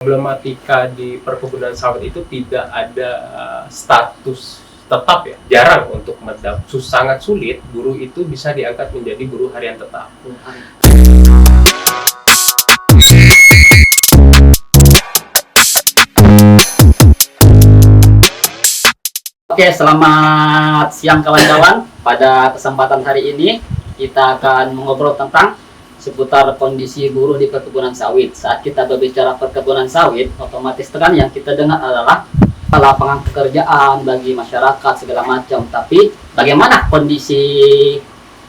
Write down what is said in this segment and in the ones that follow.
Problematika di perkebunan sawit itu tidak ada status tetap ya, jarang untuk sangat sulit buruh itu bisa diangkat menjadi buruh harian tetap. Oke, selamat siang kawan-kawan. Pada kesempatan hari ini kita akan mengobrol tentang seputar kondisi buruh di perkebunan sawit. Saat kita berbicara perkebunan sawit, otomatis kan yang kita dengar adalah lapangan pekerjaan bagi masyarakat segala macam. Tapi bagaimana kondisi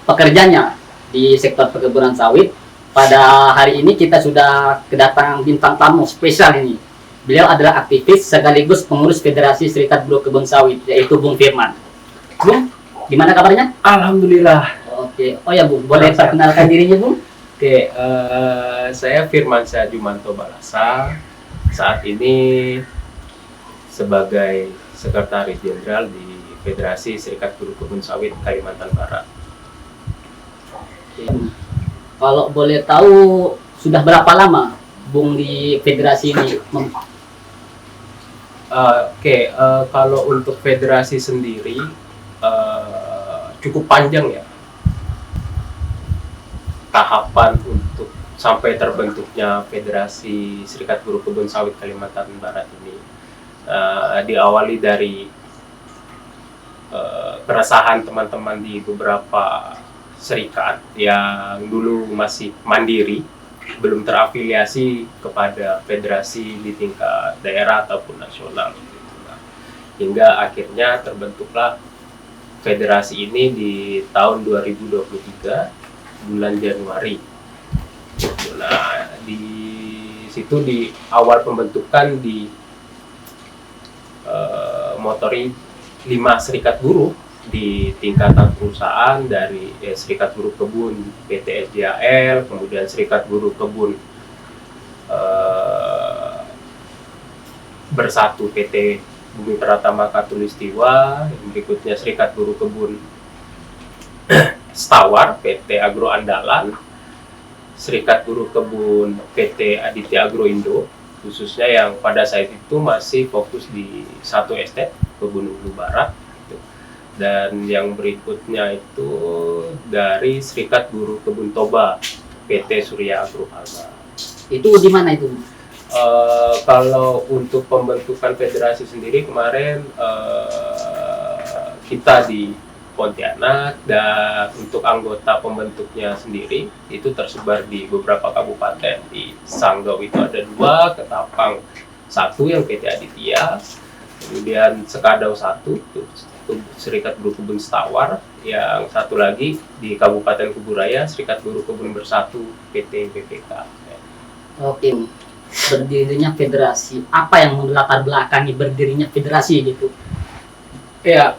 pekerjanya di sektor perkebunan sawit? Pada hari ini kita sudah kedatangan bintang tamu spesial ini. Beliau adalah aktivis sekaligus pengurus Federasi Serikat Buruh Kebun Sawit, yaitu Bung Firman. Bung, gimana kabarnya? Alhamdulillah. Oke, oh ya Bung, boleh perkenalkan dirinya Bung? Oke, saya Firman Syahjumanto Balasa. Saat ini sebagai Sekretaris Jenderal di Federasi Serikat Buruh Kebun Sawit Kalimantan Barat. Oke. Kalau boleh tahu, sudah berapa lama Bung di federasi ini? Kalau untuk federasi sendiri cukup panjang ya tahapan untuk sampai terbentuknya Federasi Serikat Buruh Kebun Sawit Kalimantan Barat ini. Diawali dari keresahan teman-teman di beberapa serikat yang dulu masih mandiri, belum terafiliasi kepada federasi di tingkat daerah ataupun nasional. Hingga akhirnya terbentuklah federasi ini di tahun 2023 bulan Januari. Nah, di situ di awal pembentukan motori 5 serikat buruh di tingkatan perusahaan dari Serikat Buruh Kebun PT SDAL, kemudian Serikat Buruh Kebun Bersatu PT Bumi Pratama Khatulistiwa, yang berikutnya Serikat Buruh Kebun Stawar PT Agro Andalan, Serikat Buruh Kebun PT Aditya Agro Indo, khususnya yang pada saat itu masih fokus di satu estate Kebun Ulu Barat. Dan yang berikutnya itu dari Serikat Buruh Kebun Toba PT Surya Agro Alba. Itu di mana itu? Kalau untuk pembentukan federasi sendiri kemarin kita di Pontianak, dan untuk anggota pembentuknya sendiri itu tersebar di beberapa kabupaten. Di Sanggau itu ada 2, Ketapang 1 yang PT Aditya, kemudian Sekadau 1 Serikat Buruh Kebun Stawar, yang satu lagi di Kabupaten Kuburaya Serikat Buruh Kebun Bersatu PT BPK. Oke, berdirinya federasi. Apa yang melatar belakangi berdirinya federasi gitu? Ya,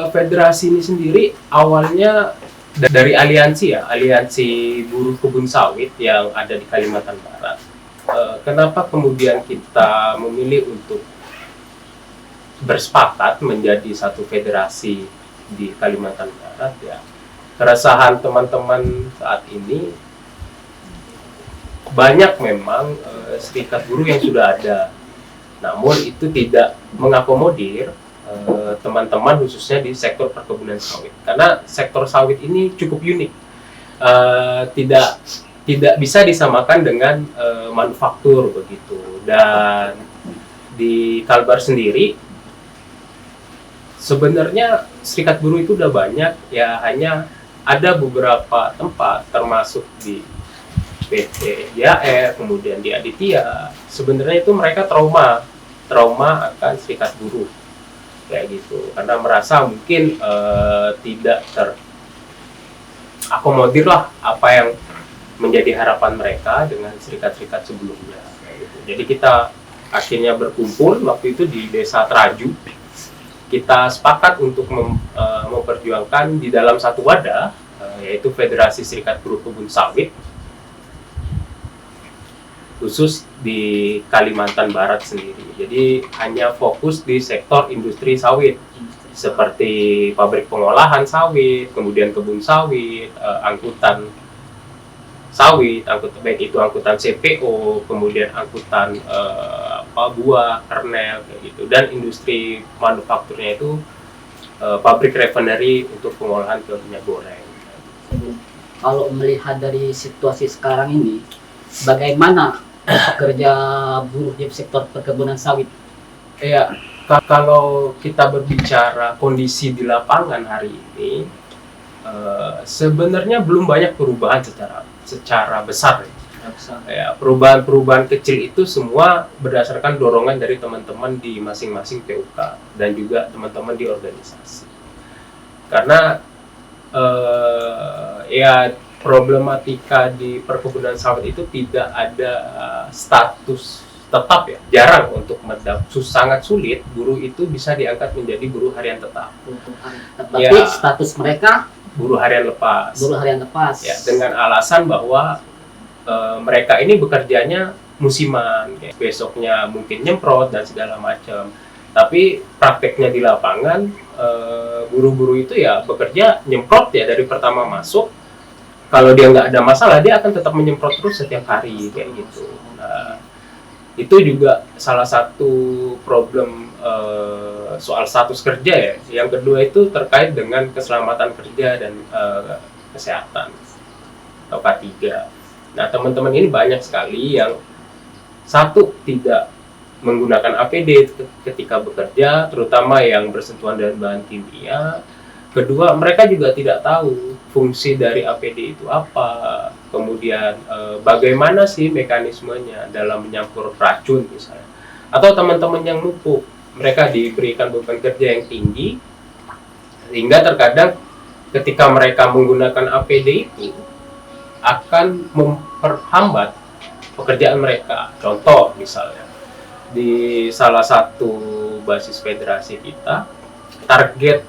federasi ini sendiri awalnya dari aliansi ya, aliansi buruh kebun sawit yang ada di Kalimantan Barat. Kenapa kemudian kita memilih untuk bersepakat menjadi satu federasi di Kalimantan Barat ya? Keresahan teman-teman saat ini banyak memang serikat buruh yang sudah ada, namun itu tidak mengakomodir teman-teman khususnya di sektor perkebunan sawit, karena sektor sawit ini cukup unik, tidak bisa disamakan dengan manufaktur begitu. Dan di Kalbar sendiri sebenarnya serikat buruh itu udah banyak ya, hanya ada beberapa tempat termasuk di PT JAR, kemudian di Aditya, sebenarnya itu mereka trauma akan serikat buruh kayak gitu, karena merasa mungkin tidak terakomodir lah apa yang menjadi harapan mereka dengan serikat-serikat sebelumnya kayak gitu. Jadi kita akhirnya berkumpul waktu itu di Desa Traju. Kita sepakat untuk memperjuangkan di dalam satu wadah, yaitu Federasi Serikat Buruh Kebun Sawit khusus di Kalimantan Barat sendiri. Jadi hanya fokus di sektor industri sawit, seperti pabrik pengolahan sawit, kemudian kebun sawit, angkutan sawit, baik itu angkutan CPO, kemudian angkutan buah, kernel kayak gitu, dan industri manufakturnya itu pabrik refinery untuk pengolahan ke minyak goreng. Kalau melihat dari situasi sekarang ini, bagaimana pekerja buruh di sektor perkebunan sawit? Ya, kalau kita berbicara kondisi di lapangan hari ini, sebenarnya belum banyak perubahan secara besar. Ya, perubahan-perubahan kecil itu semua berdasarkan dorongan dari teman-teman di masing-masing PUK dan juga teman-teman di organisasi. Karena ya problematika di perkebunan sawit itu tidak ada status tetap ya, jarang untuk sangat sulit buruh itu bisa diangkat menjadi buruh harian tetap. Tapi Ya, status mereka buruh harian lepas. buruh harian lepas. Ya, dengan alasan bahwa mereka ini bekerjanya musiman, kayak besoknya mungkin nyemprot dan segala macam. Tapi prakteknya di lapangan, buruh-buruh itu ya bekerja nyemprot ya dari pertama masuk. Kalau dia nggak ada masalah, dia akan tetap menyemprot terus setiap hari kayak gitu. Nah, itu juga salah satu problem soal status kerja ya. Yang kedua itu terkait dengan keselamatan kerja dan kesehatan atau K3. Nah, teman-teman ini banyak sekali yang satu tidak menggunakan APD ketika bekerja, terutama yang bersentuhan dengan bahan kimia. Kedua, mereka juga tidak tahu fungsi dari APD itu apa, kemudian bagaimana sih mekanismenya dalam menyampur racun misalnya. Atau teman-teman yang numpuk, mereka diberikan beban kerja yang tinggi, sehingga terkadang ketika mereka menggunakan APD itu akan memperhambat pekerjaan mereka. Contoh misalnya, di salah satu basis federasi kita, target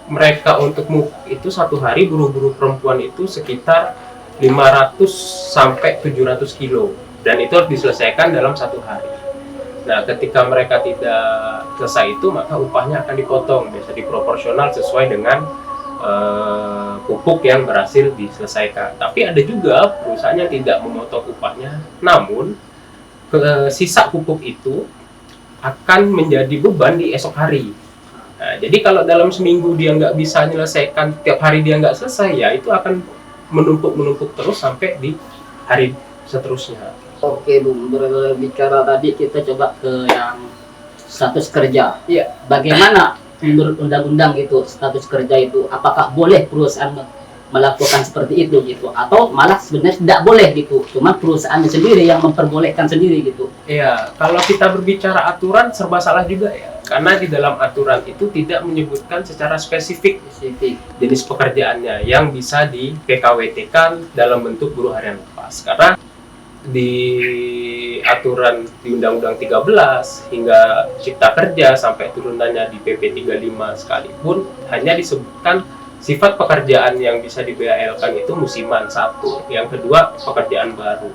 mereka untuk MUK itu satu hari buruh-buruh perempuan itu sekitar 500 sampai 700 kilo, dan itu harus diselesaikan dalam satu hari. Nah, ketika mereka tidak selesai itu, maka upahnya akan dipotong, biasa diproporsional sesuai dengan pupuk yang berhasil diselesaikan. Tapi ada juga perusahaan yang tidak memotong upahnya, namun sisa pupuk itu akan menjadi beban di esok hari. Nah, jadi kalau dalam seminggu dia nggak bisa menyelesaikan, tiap hari dia nggak selesai, ya itu akan menumpuk terus sampai di hari seterusnya. Oke, Bung, berbicara tadi kita coba ke yang status kerja. Iya. Bagaimana menurut undang-undang gitu status kerja itu? Apakah boleh perusahaan melakukan seperti itu gitu, atau malah sebenarnya tidak boleh gitu, cuma perusahaannya sendiri yang memperbolehkan sendiri gitu? Iya, kalau kita berbicara aturan serba salah juga ya, karena di dalam aturan itu tidak menyebutkan secara spesifik jenis pekerjaannya yang bisa di PKWT-kan dalam bentuk buruh harian lepas. Karena di aturan di Undang-Undang 13 hingga Cipta Kerja sampai turunannya di PP 35 sekalipun hanya disebutkan sifat pekerjaan yang bisa di BHL-kan itu musiman, satu. Yang kedua, pekerjaan baru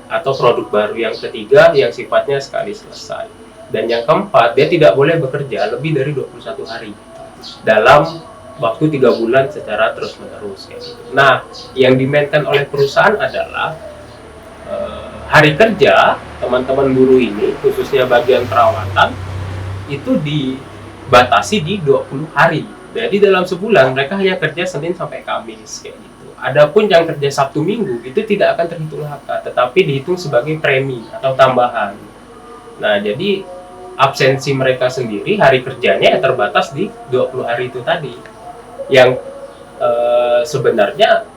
atau produk baru. Yang ketiga, yang sifatnya sekali selesai. Dan yang keempat, dia tidak boleh bekerja lebih dari 21 hari dalam waktu 3 bulan secara terus-menerus. Nah, yang dimainkan oleh perusahaan adalah hari kerja teman-teman buruh ini, khususnya bagian perawatan, itu dibatasi di 20 hari. Jadi dalam sebulan mereka hanya kerja Senin sampai Kamis kayak gitu. Adapun yang kerja Sabtu Minggu itu tidak akan terhitung HK, tetapi dihitung sebagai premi atau tambahan. Nah, jadi absensi mereka sendiri hari kerjanya ya terbatas di 20 hari itu tadi. Yang sebenarnya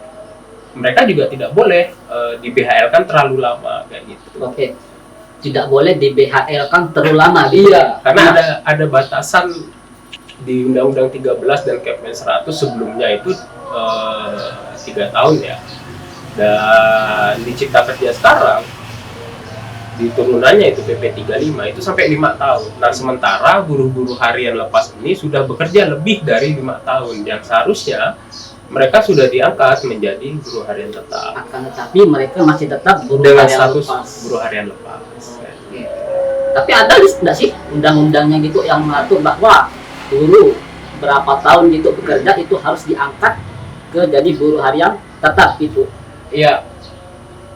mereka juga tidak boleh di BHL-kan terlalu lama kayak gitu. Oke, tidak boleh di BHL-kan terlalu lama gitu. Iya, karena ada batasan di Undang-Undang 13 dan Kepmen 100 sebelumnya itu 3 tahun ya. Dan di Cipta Kerja sekarang di turunannya itu PP 35 itu sampai 5 tahun. Nah, sementara buruh-buruh harian lepas ini sudah bekerja lebih dari 5 tahun yang seharusnya mereka sudah diangkat menjadi buruh harian tetap. Akan tetapi mereka masih tetap buruh dengan harian status lepas. buruh harian lepas. Oke. Tapi ada nggak sih undang-undangnya gitu yang mengatur bahwa buruh berapa tahun gitu bekerja itu harus diangkat ke jadi buruh harian tetap gitu? Iya,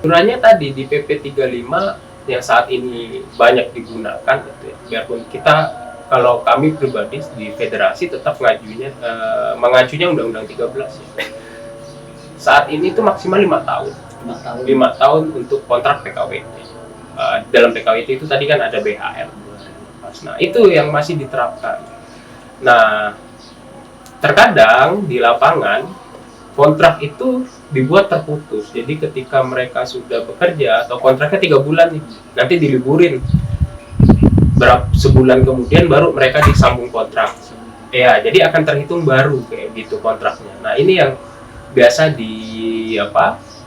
Aturannya tadi di PP 35 yang saat ini banyak digunakan gitu ya. Biarpun kita, kalau kami pribadi di federasi tetap mengajunya Undang-Undang 13 ya. Saat ini itu maksimal 5 tahun. 5 tahun untuk kontrak PKWT. Dalam PKWT itu tadi kan ada BHR. Nah, itu yang masih diterapkan. Nah, terkadang di lapangan kontrak itu dibuat terputus. Jadi ketika mereka sudah bekerja atau kontraknya 3 bulan nih, nanti diliburin. Sebulan kemudian baru mereka disambung kontrak. Ya, jadi akan terhitung baru kayak gitu kontraknya. Nah, ini yang biasa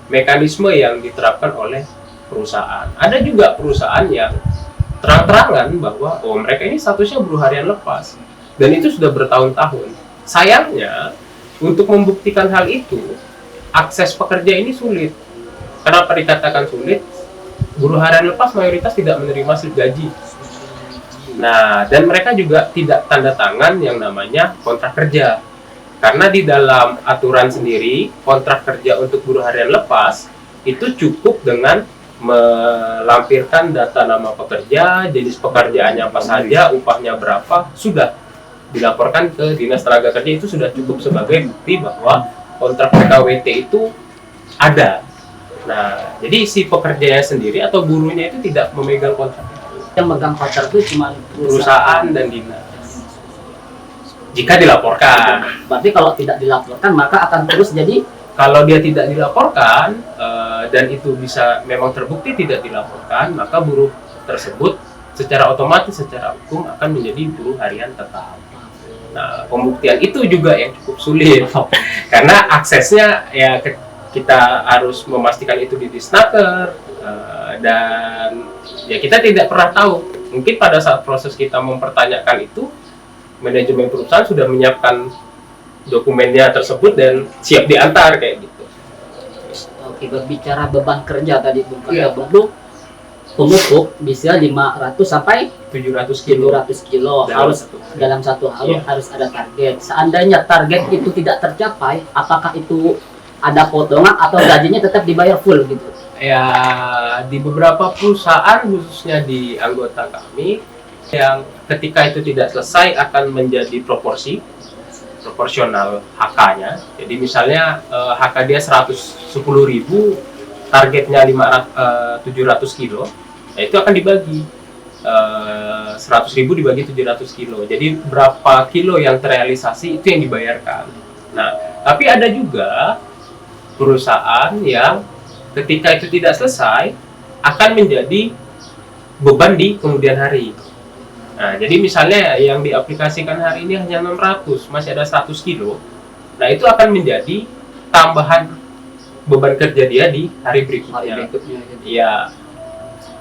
mekanisme yang diterapkan oleh perusahaan. Ada juga perusahaan yang terang-terangan bahwa mereka ini statusnya buruh harian lepas dan itu sudah bertahun-tahun. Sayangnya untuk membuktikan hal itu, akses pekerja ini sulit. Kenapa dikatakan sulit? Buruh harian lepas mayoritas tidak menerima slip gaji. Nah, dan mereka juga tidak tanda tangan yang namanya kontrak kerja. Karena di dalam aturan sendiri, kontrak kerja untuk buruh harian lepas itu cukup dengan melampirkan data nama pekerja, jenis pekerjaannya apa saja, upahnya berapa, sudah dilaporkan ke Dinas Tenaga Kerja. Itu sudah cukup sebagai bukti bahwa kontrak PKWT itu ada. Nah, jadi si pekerjanya sendiri atau buruhnya itu tidak memegang kontrak. Yang megang kontrak itu cuma Perusahaan dan dinas. Jika dilaporkan. Berarti kalau tidak dilaporkan maka akan terus jadi. Kalau dia tidak dilaporkan dan itu bisa memang terbukti tidak dilaporkan, maka buruh tersebut secara otomatis, secara hukum akan menjadi buruh harian tetap. Nah, pembuktian itu juga yang cukup sulit karena aksesnya ya kita harus memastikan itu di Disnaker dan ya kita tidak pernah tahu. Mungkin pada saat proses kita mempertanyakan itu, manajemen perusahaan sudah menyiapkan dokumennya tersebut dan siap diantar kayak gitu. Oke, berbicara beban kerja tadi Bung Karya, pemupuk bisa 500 sampai 700 kilo. 700 kilo harus dalam satu hari harus ada target. Seandainya target itu tidak tercapai, apakah itu ada potongan atau gajinya tetap dibayar full gitu? Ya, di beberapa perusahaan khususnya di anggota kami yang ketika itu tidak selesai akan menjadi proporsional HK-nya. Jadi misalnya HK dia 110.000, targetnya 700 kilo, nah itu akan dibagi 100.000 dibagi 700 kilo. Jadi berapa kilo yang terrealisasi itu yang dibayarkan. Nah, tapi ada juga perusahaan yang ketika itu tidak selesai akan menjadi beban di kemudian hari. Nah, jadi misalnya yang diaplikasikan hari ini hanya 600, masih ada 100 kilo. Nah, itu akan menjadi tambahan beban kerja dia di hari berikutnya. Iya.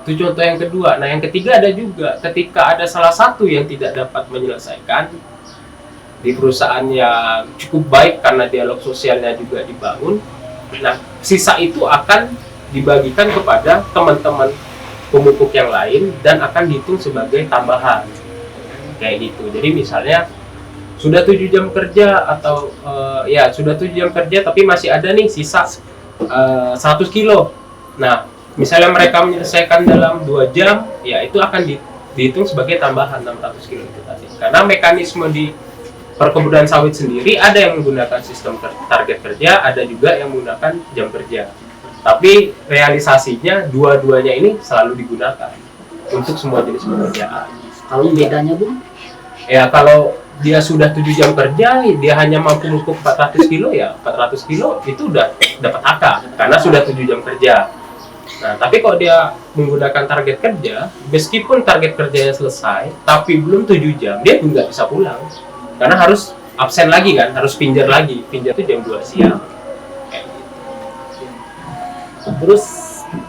Itu contoh yang kedua. Nah, yang ketiga ada juga ketika ada salah satu yang tidak dapat menyelesaikan di perusahaan yang cukup baik karena dialog sosialnya juga dibangun. Nah, sisa itu akan dibagikan kepada teman-teman pemupuk yang lain dan akan dihitung sebagai tambahan kayak gitu. Jadi misalnya sudah 7 jam kerja atau sudah 7 jam kerja tapi masih ada nih sisa 100 kilo. Nah, misalnya mereka menyelesaikan dalam 2 jam, ya itu akan dihitung sebagai tambahan 600 kilo itu tadi. Karena mekanisme di perkebunan sawit sendiri ada yang menggunakan sistem target kerja, ada juga yang menggunakan jam kerja. Tapi realisasinya dua-duanya ini selalu digunakan untuk semua jenis pekerjaan. Kalau bedanya Bung? Ya kalau dia sudah 7 jam kerja, dia hanya mampu mupuk 400 kilo, ya 400 kilo itu udah dapat HK karena sudah 7 jam kerja. Nah, tapi kalau dia menggunakan target kerja, meskipun target kerjanya selesai, tapi belum 7 jam, dia pun nggak bisa pulang. Karena harus absen lagi kan, harus pinjar lagi. Pinjar itu jam 2 siang. Terus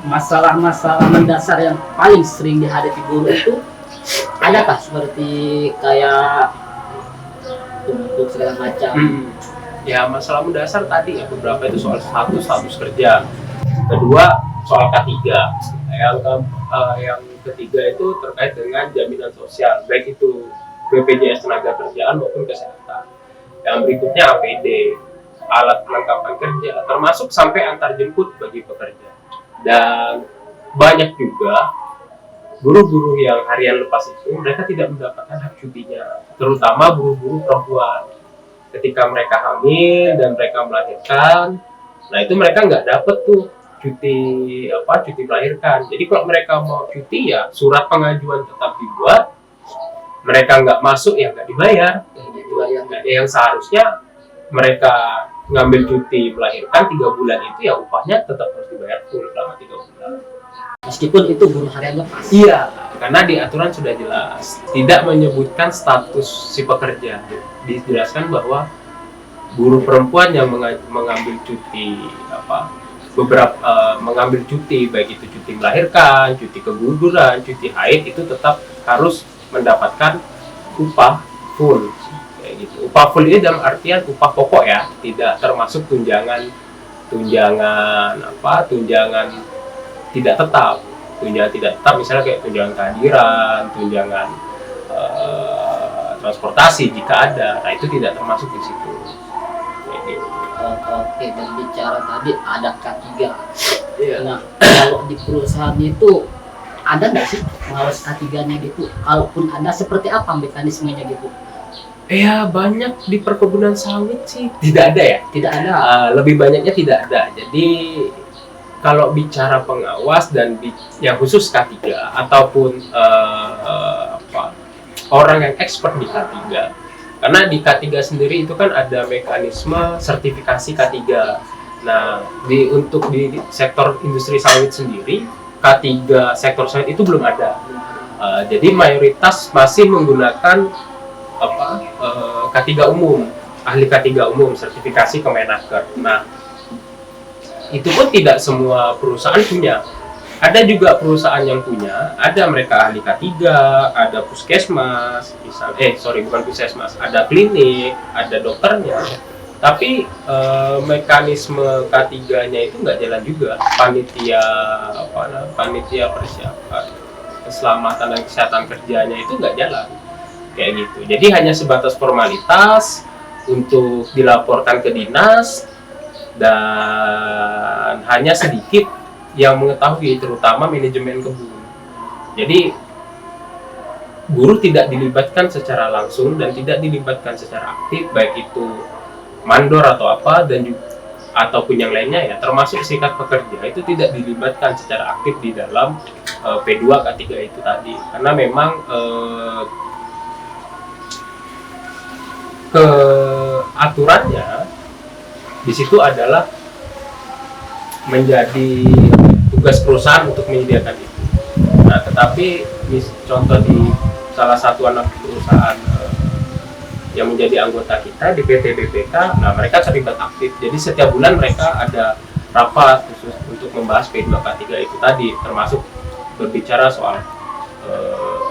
masalah-masalah mendasar yang paling sering dihadapi buruh itu adakah seperti kayak untuk segala macam? Ya masalah mendasar tadi ya beberapa itu soal status kerja. Kedua soal K3. Yang ketiga itu terkait dengan jaminan sosial, baik itu BPJS Tenaga-Kerjaan maupun kesehatan. Yang berikutnya APD, alat kelengkapan kerja, termasuk sampai antar jemput bagi pekerja. Dan banyak juga guru-guru yang harian lepas itu mereka tidak mendapatkan hak cutinya, terutama guru-guru perempuan. Ketika mereka hamil dan mereka melahirkan, nah itu mereka nggak dapat tuh cuti melahirkan. Jadi kalau mereka mau cuti ya surat pengajuan tetap dibuat, mereka nggak masuk ya nggak dibayar. Yang seharusnya mereka ngambil cuti melahirkan 3 bulan itu ya upahnya tetap harus dibayar full selama 3 bulan. Meskipun itu guru harian lepas. Iya, karena di aturan sudah jelas tidak menyebutkan status si pekerja. Dijelaskan bahwa guru perempuan yang mengambil cuti mengambil cuti, baik itu cuti melahirkan, cuti keguguran, cuti haid, itu tetap harus mendapatkan upah full kayak gitu. Upah full ini dalam artian upah pokok ya, tidak termasuk tunjangan tidak tetap. Tunjangan tidak tetap misalnya kayak tunjangan kehadiran, tunjangan transportasi jika ada. Nah, itu tidak termasuk di situ. Oke, dan bicara tadi ada K3. Iya. Nah, kalau di perusahaan itu ada nggak sih pengawas K3-nya gitu? Kalaupun ada, seperti apa mekanismenya gitu? Ya banyak di perkebunan sawit sih tidak ada ya. Tidak ada. Lebih banyaknya tidak ada. Jadi kalau bicara pengawas dan yang khusus K3 ataupun orang yang expert di K3, karena di K3 sendiri itu kan ada mekanisme sertifikasi K3. Nah, untuk di sektor industri sawit sendiri, K3 sektor sawit itu belum ada. Jadi mayoritas masih menggunakan K3 umum, ahli K3 umum, sertifikasi Kemenaker. Nah, itu pun tidak semua perusahaan punya. Ada juga perusahaan yang punya, ada mereka ahli K3, ada puskesmas, bukan puskesmas, ada klinik, ada dokternya. Tapi mekanisme K3-nya itu nggak jalan juga. Panitia persiapan keselamatan dan kesehatan kerjanya itu nggak jalan kayak gitu. Jadi hanya sebatas formalitas untuk dilaporkan ke dinas, dan hanya sedikit yang mengetahui, terutama manajemen kebun. Jadi guru tidak dilibatkan secara langsung dan tidak dilibatkan secara aktif, baik itu mandor atau apa, dan juga ataupun yang lainnya ya, termasuk serikat pekerja itu tidak dilibatkan secara aktif di dalam P2 K3 itu tadi, karena memang aturannya di situ adalah menjadi tugas perusahaan untuk menyediakan itu. Nah, tetapi contoh di salah satu anak perusahaan yang menjadi anggota kita di PT BPK, nah mereka terlibat aktif. Jadi setiap bulan mereka ada rapat khusus untuk membahas P2 K3 itu tadi, termasuk berbicara soal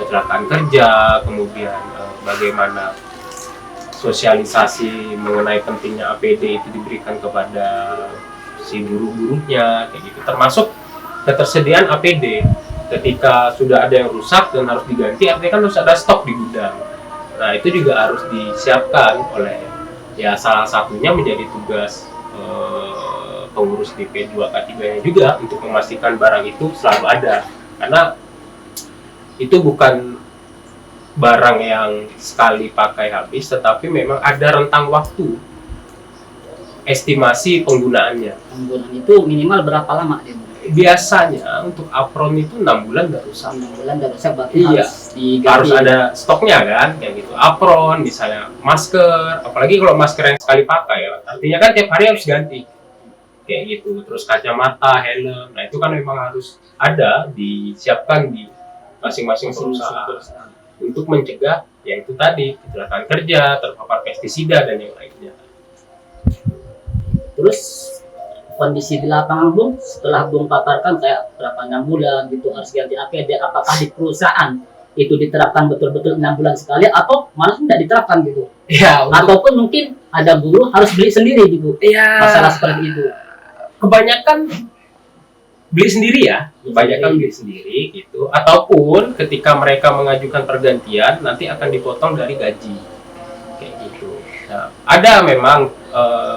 kecelakaan kerja, kemudian bagaimana sosialisasi mengenai pentingnya APD itu diberikan kepada si guru-gurunya kayak gitu, termasuk ketersediaan APD. Ketika sudah ada yang rusak dan harus diganti, artinya kan harus ada stok di gudang. Nah, itu juga harus disiapkan oleh, ya salah satunya menjadi tugas pengurus di P2 K3-nya juga untuk memastikan barang itu selalu ada, karena itu bukan barang yang sekali pakai habis, tetapi memang ada rentang waktu estimasi penggunaannya. Penggunaan itu minimal berapa lama dia? Biasanya untuk apron itu 6 bulan udah rusak. 6 bulan udah rusak, berarti Iya, harus diganti. harus ada stoknya kan, kayak gitu. Apron, misalnya masker, apalagi kalau masker yang sekali pakai ya, artinya kan tiap hari harus ganti. Kayak gitu. Terus kacamata, helm, nah itu kan memang harus ada, disiapkan di masing-masing perusahaan untuk mencegah ya itu tadi, kecelakaan kerja, terpapar pestisida dan yang lainnya. Terus kondisi di lapangan Bung, setelah Bung paparkan kayak berapa 6 bulan gitu harus ganti APD, apakah di perusahaan itu diterapkan betul-betul 6 bulan sekali atau malah tidak diterapkan gitu? Ya, Ataupun mungkin ada guru harus beli sendiri gitu? Ya, masalah seperti itu. Kebanyakan beli sendiri ya, kebanyakan beli sendiri gitu. Ataupun ketika mereka mengajukan pergantian, nanti akan dipotong dari gaji, kayak gitu. Nah, ada memang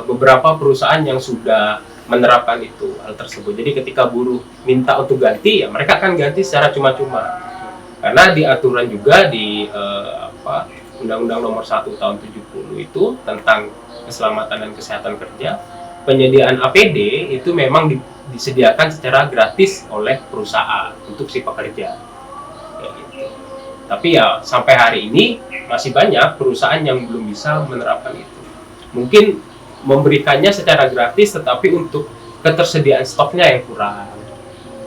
beberapa perusahaan yang sudah menerapkan itu hal tersebut. Jadi ketika buruh minta untuk ganti, ya mereka akan ganti secara cuma-cuma. Karena di aturan juga di Undang-Undang Nomor 1 Tahun 70 itu tentang keselamatan dan kesehatan kerja, penyediaan APD itu memang disediakan secara gratis oleh perusahaan untuk si pekerja. Kayak gitu. Tapi ya sampai hari ini masih banyak perusahaan yang belum bisa menerapkan itu. Mungkin memberikannya secara gratis, tetapi untuk ketersediaan stoknya yang kurang,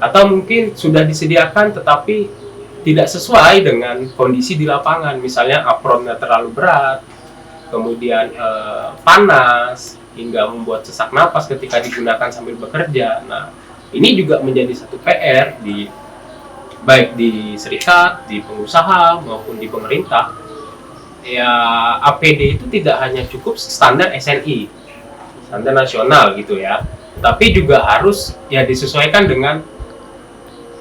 atau mungkin sudah disediakan tetapi tidak sesuai dengan kondisi di lapangan, misalnya apronnya terlalu berat, kemudian panas hingga membuat sesak napas ketika digunakan sambil bekerja. Nah, ini juga menjadi satu PR baik di serikat, di pengusaha maupun di pemerintah. Ya, APD itu tidak hanya cukup standar SNI, standar nasional gitu ya, tapi juga harus ya disesuaikan dengan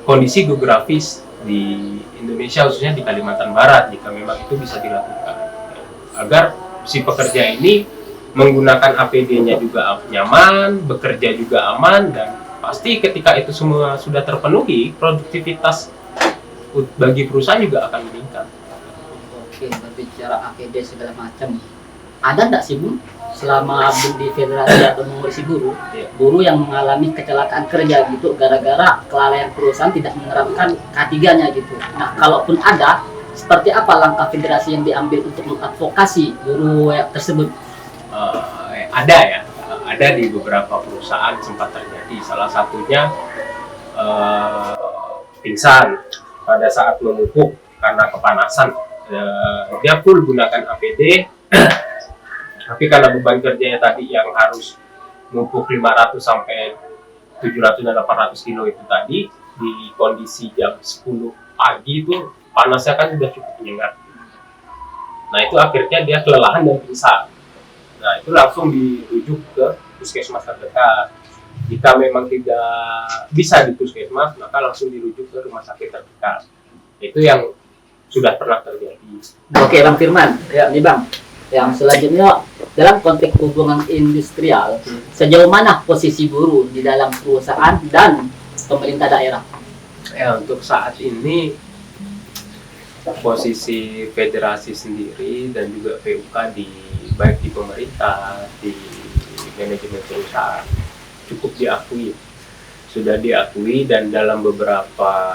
kondisi geografis di Indonesia, khususnya di Kalimantan Barat, jika memang itu bisa dilakukan, agar si pekerja ini menggunakan APD-nya juga nyaman, bekerja juga aman, dan pasti ketika itu semua sudah terpenuhi, produktivitas bagi perusahaan juga akan meningkat. Oke, berbicara APD segala macam, ada nggak sih Bu, selama di federasi atau mengurus buruh yang mengalami kecelakaan kerja gitu gara-gara kelalaian perusahaan tidak menerapkan K3-nya gitu. Nah, kalaupun ada, seperti apa langkah federasi yang diambil untuk mengadvokasi buruh tersebut? Ada di beberapa perusahaan sempat terjadi. Salah satunya pingsan pada saat memupuk karena kepanasan. Dia full gunakan APD. Tapi karena beban kerjanya tadi yang harus numpuk 500 sampai 700 dan 800 kilo itu tadi, di kondisi jam 10 pagi itu panasnya kan sudah cukup menyengat. Nah, itu akhirnya dia kelelahan dan pingsan. Nah, itu langsung dirujuk ke puskesmas terdekat. Jika memang tidak bisa di puskesmas, maka langsung dirujuk ke rumah sakit terdekat. Itu yang sudah pernah terjadi. Oke, Bang Firman. Ya, nih Bang. Yang selanjutnya, dalam konteks hubungan industrial, sejauh mana posisi buruh di dalam perusahaan dan pemerintah daerah? Ya, untuk saat ini posisi federasi sendiri dan juga PUK baik di pemerintah, di manajemen perusahaan cukup diakui, sudah diakui, dan dalam beberapa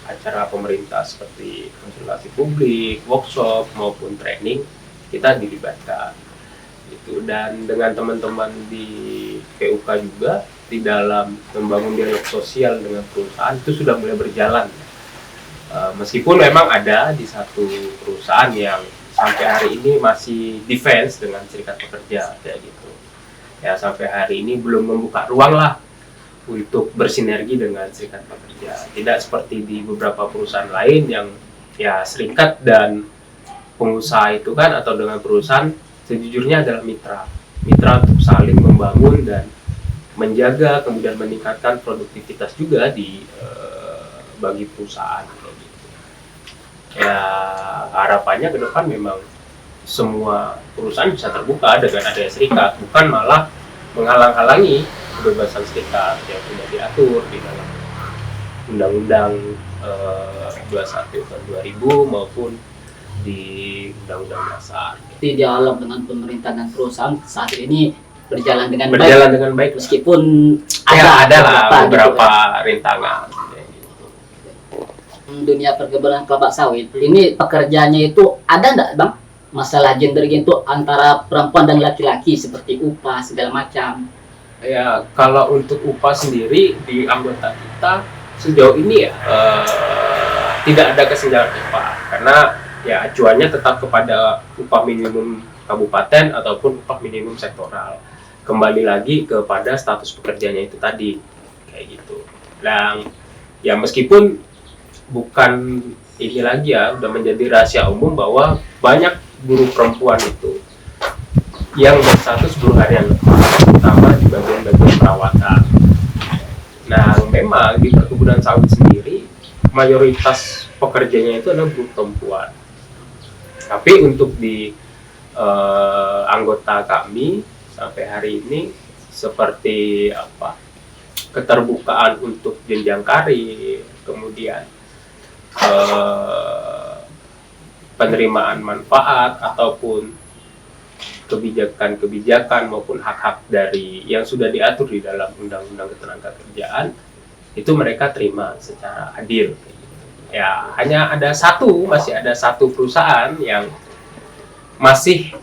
acara pemerintah seperti konsultasi publik, workshop maupun training kita dilibatkan itu. Dan dengan teman-teman di PUK juga di dalam membangun dialog sosial dengan perusahaan itu sudah mulai berjalan. Meskipun memang ada di satu perusahaan yang sampai hari ini masih defense dengan serikat pekerja kayak gitu. Ya, sampai hari ini belum membuka ruang lah untuk bersinergi dengan serikat pekerja. Tidak seperti di beberapa perusahaan lain yang ya serikat dan pengusaha itu kan, atau dengan perusahaan sejujurnya adalah mitra untuk saling membangun dan menjaga, kemudian meningkatkan produktivitas juga di bagi perusahaan gitu. Ya, harapannya ke depan memang semua perusahaan bisa terbuka dengan adanya serikat, bukan malah menghalang-halangi kebebasan serikat yang sudah diatur di dalam Undang-Undang 21 tahun 2000 maupun di Undang-Undang Dasar. Jadi dialog dengan pemerintah dan perusahaan saat ini berjalan dengan baik, meskipun ada beberapa rintangan. Dunia perkebunan kelapa sawit ini pekerjaannya itu ada nggak Bang masalah gender gitu antara perempuan dan laki-laki seperti upah segala macam? Ya, kalau untuk upah sendiri di anggota kita sejauh ini ya tidak ada kesenjangan upah, karena ya acuannya tetap kepada upah minimum kabupaten ataupun upah minimum sektoral. Kembali lagi kepada status pekerjanya itu tadi kayak gitu. Dan ya meskipun bukan ini lagi ya, udah menjadi rahasia umum bahwa banyak buruh perempuan itu yang berstatus buruh harian lepas, terutama di bagian-bagian perawatan. Nah, memang di perkebunan sawit sendiri mayoritas pekerjanya itu adalah buruh perempuan. Tapi untuk di anggota kami sampai hari ini seperti apa, keterbukaan untuk jenjang karir, kemudian penerimaan manfaat ataupun kebijakan-kebijakan maupun hak-hak dari yang sudah diatur di dalam Undang-Undang Ketenagakerjaan itu mereka terima secara adil. Ya, hanya masih ada satu perusahaan yang masih,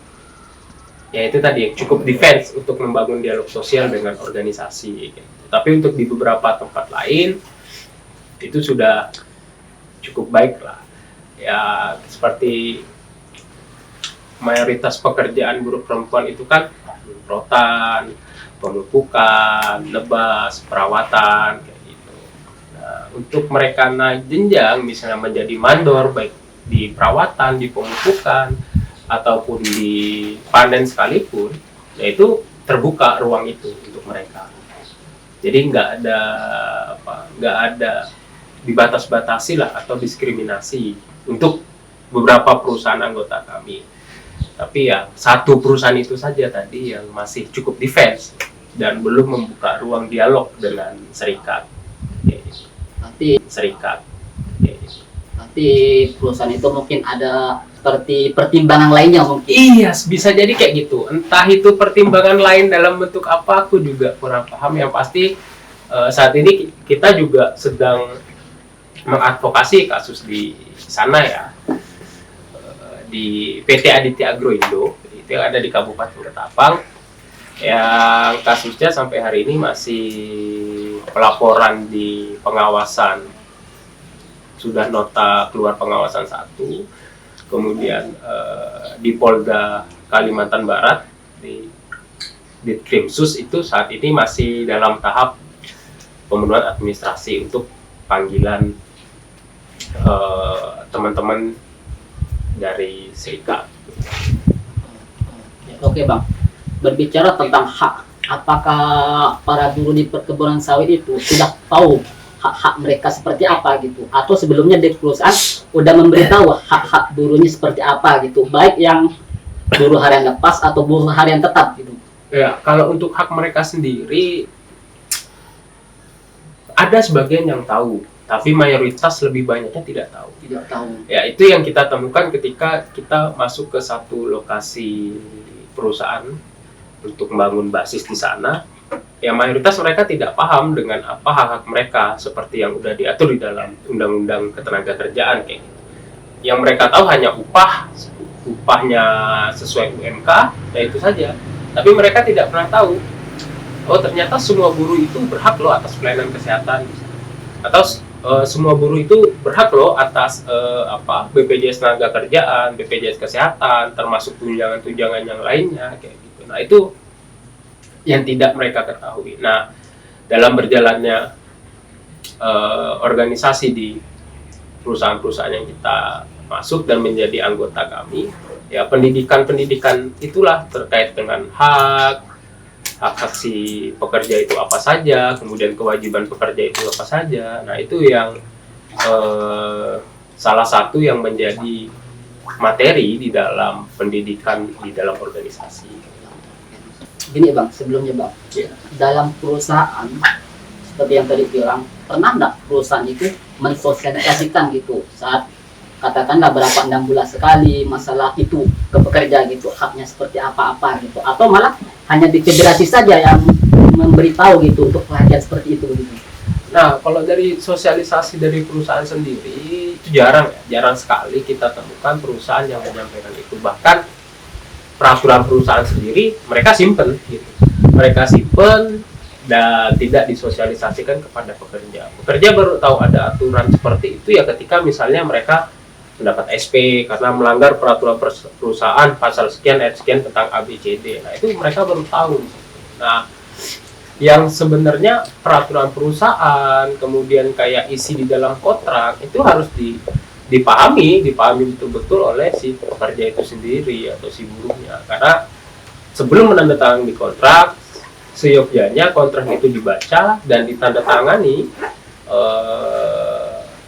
ya itu tadi, cukup defense untuk membangun dialog sosial dengan organisasi. Tapi untuk di beberapa tempat lain itu sudah cukup baik lah. Ya, seperti mayoritas pekerjaan buruh perempuan itu kan penyemprotan, pemupukan, nebas, perawatan kayak gitu. Nah, untuk mereka naik jenjang misalnya menjadi mandor baik di perawatan, di pemupukan ataupun di panen sekalipun, ya itu terbuka ruang itu untuk mereka. Jadi nggak ada dibatas-batasi lah atau diskriminasi untuk beberapa perusahaan anggota kami. Tapi ya satu perusahaan itu saja tadi yang masih cukup defense dan belum membuka ruang dialog dengan serikat. Nanti perusahaan itu mungkin ada seperti pertimbangan lainnya mungkin. Iya, bisa jadi kayak gitu. Entah itu pertimbangan lain dalam bentuk apa, aku juga kurang paham. Yang pasti saat ini kita juga sedang mengadvokasi kasus di sana ya. Di PT Aditya Agro Indo, itu yang ada di Kabupaten Ketapang, yang kasusnya sampai hari ini masih pelaporan di pengawasan, sudah nota keluar pengawasan 1, kemudian di Polda Kalimantan Barat, di Ditkrimsus itu saat ini masih dalam tahap pemenuhan administrasi untuk panggilan teman-teman dari serikat. Oke Bang, berbicara tentang hak, apakah para buruh di perkebunan sawit itu sudah tahu hak-hak mereka seperti apa gitu? Atau sebelumnya di perusahaan udah memberitahu hak-hak buruhnya seperti apa gitu? Baik yang buruh harian lepas atau buruh harian tetap gitu? Ya, kalau untuk hak mereka sendiri, ada sebagian yang tahu, tapi mayoritas lebih banyaknya tidak tahu. Tidak tahu. Ya, itu yang kita temukan ketika kita masuk ke satu lokasi perusahaan untuk membangun basis di sana. Ya, mayoritas mereka tidak paham dengan apa hak-hak mereka seperti yang udah diatur di dalam Undang-Undang Ketenagakerjaan kayak gitu. Yang mereka tahu hanya upahnya sesuai UMK, ya itu saja. Tapi mereka tidak pernah tahu, oh ternyata semua buruh itu berhak loh atas pelayanan kesehatan, atau semua buruh itu berhak loh atas BPJS Tenaga Kerjaan, BPJS Kesehatan, termasuk tunjangan-tunjangan yang lainnya kayak gitu. Nah, itu yang tidak mereka ketahui. Nah, dalam berjalannya organisasi di perusahaan-perusahaan yang kita masuk dan menjadi anggota kami, ya pendidikan itulah terkait dengan hak si pekerja itu apa saja, kemudian kewajiban pekerja itu apa saja. Nah, itu yang salah satu yang menjadi materi di dalam pendidikan di dalam organisasi. Gini Bang, sebelumnya Bang, dalam perusahaan seperti yang tadi bilang, pernah nggak perusahaan itu mensosialisasikan gitu saat katakanlah berapa 6 bulan sekali masalah itu ke pekerja gitu, haknya seperti apa-apa gitu, atau malah hanya di federasi saja yang memberitahu gitu untuk pelatihan seperti itu gitu? Nah, kalau dari sosialisasi dari perusahaan sendiri itu jarang sekali kita temukan perusahaan yang menyampaikan itu. Bahkan peraturan perusahaan sendiri mereka simpen gitu, dan tidak disosialisasikan kepada pekerja. Pekerja baru tahu ada aturan seperti itu ya ketika misalnya mereka mendapat SP karena melanggar peraturan perusahaan pasal sekian ayat sekian tentang ABCD. Nah, itu mereka baru tahu. Nah, yang sebenarnya peraturan perusahaan kemudian kayak isi di dalam kontrak itu harus dipahami betul-betul oleh si pekerja itu sendiri atau si buruhnya. Karena sebelum menandatangani kontrak, seyogyanya kontrak itu dibaca dan ditandatangani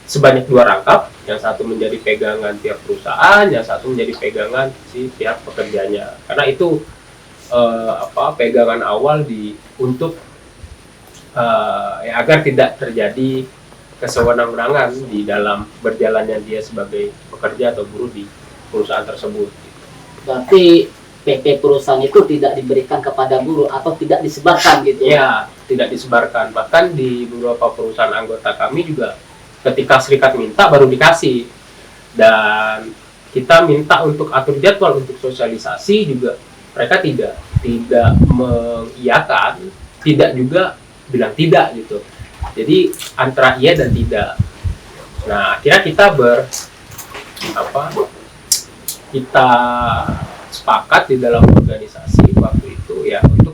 sebanyak 2 rangkap, yang satu menjadi pegangan pihak perusahaan, yang satu menjadi pegangan si pihak pekerjanya. Karena itu pegangan awal untuk agar tidak terjadi kesewenang-wenangan di dalam berjalannya dia sebagai pekerja atau buruh di perusahaan tersebut. Berarti PP perusahaan itu tidak diberikan kepada buruh atau tidak disebarkan gitu? Ya, tidak disebarkan. Bahkan di beberapa perusahaan anggota kami juga ketika serikat minta baru dikasih. Dan kita minta untuk atur jadwal untuk sosialisasi juga mereka tidak mengiyakan, tidak juga bilang tidak gitu. Jadi antara iya dan tidak. Nah, akhirnya kita sepakat di dalam organisasi waktu itu ya untuk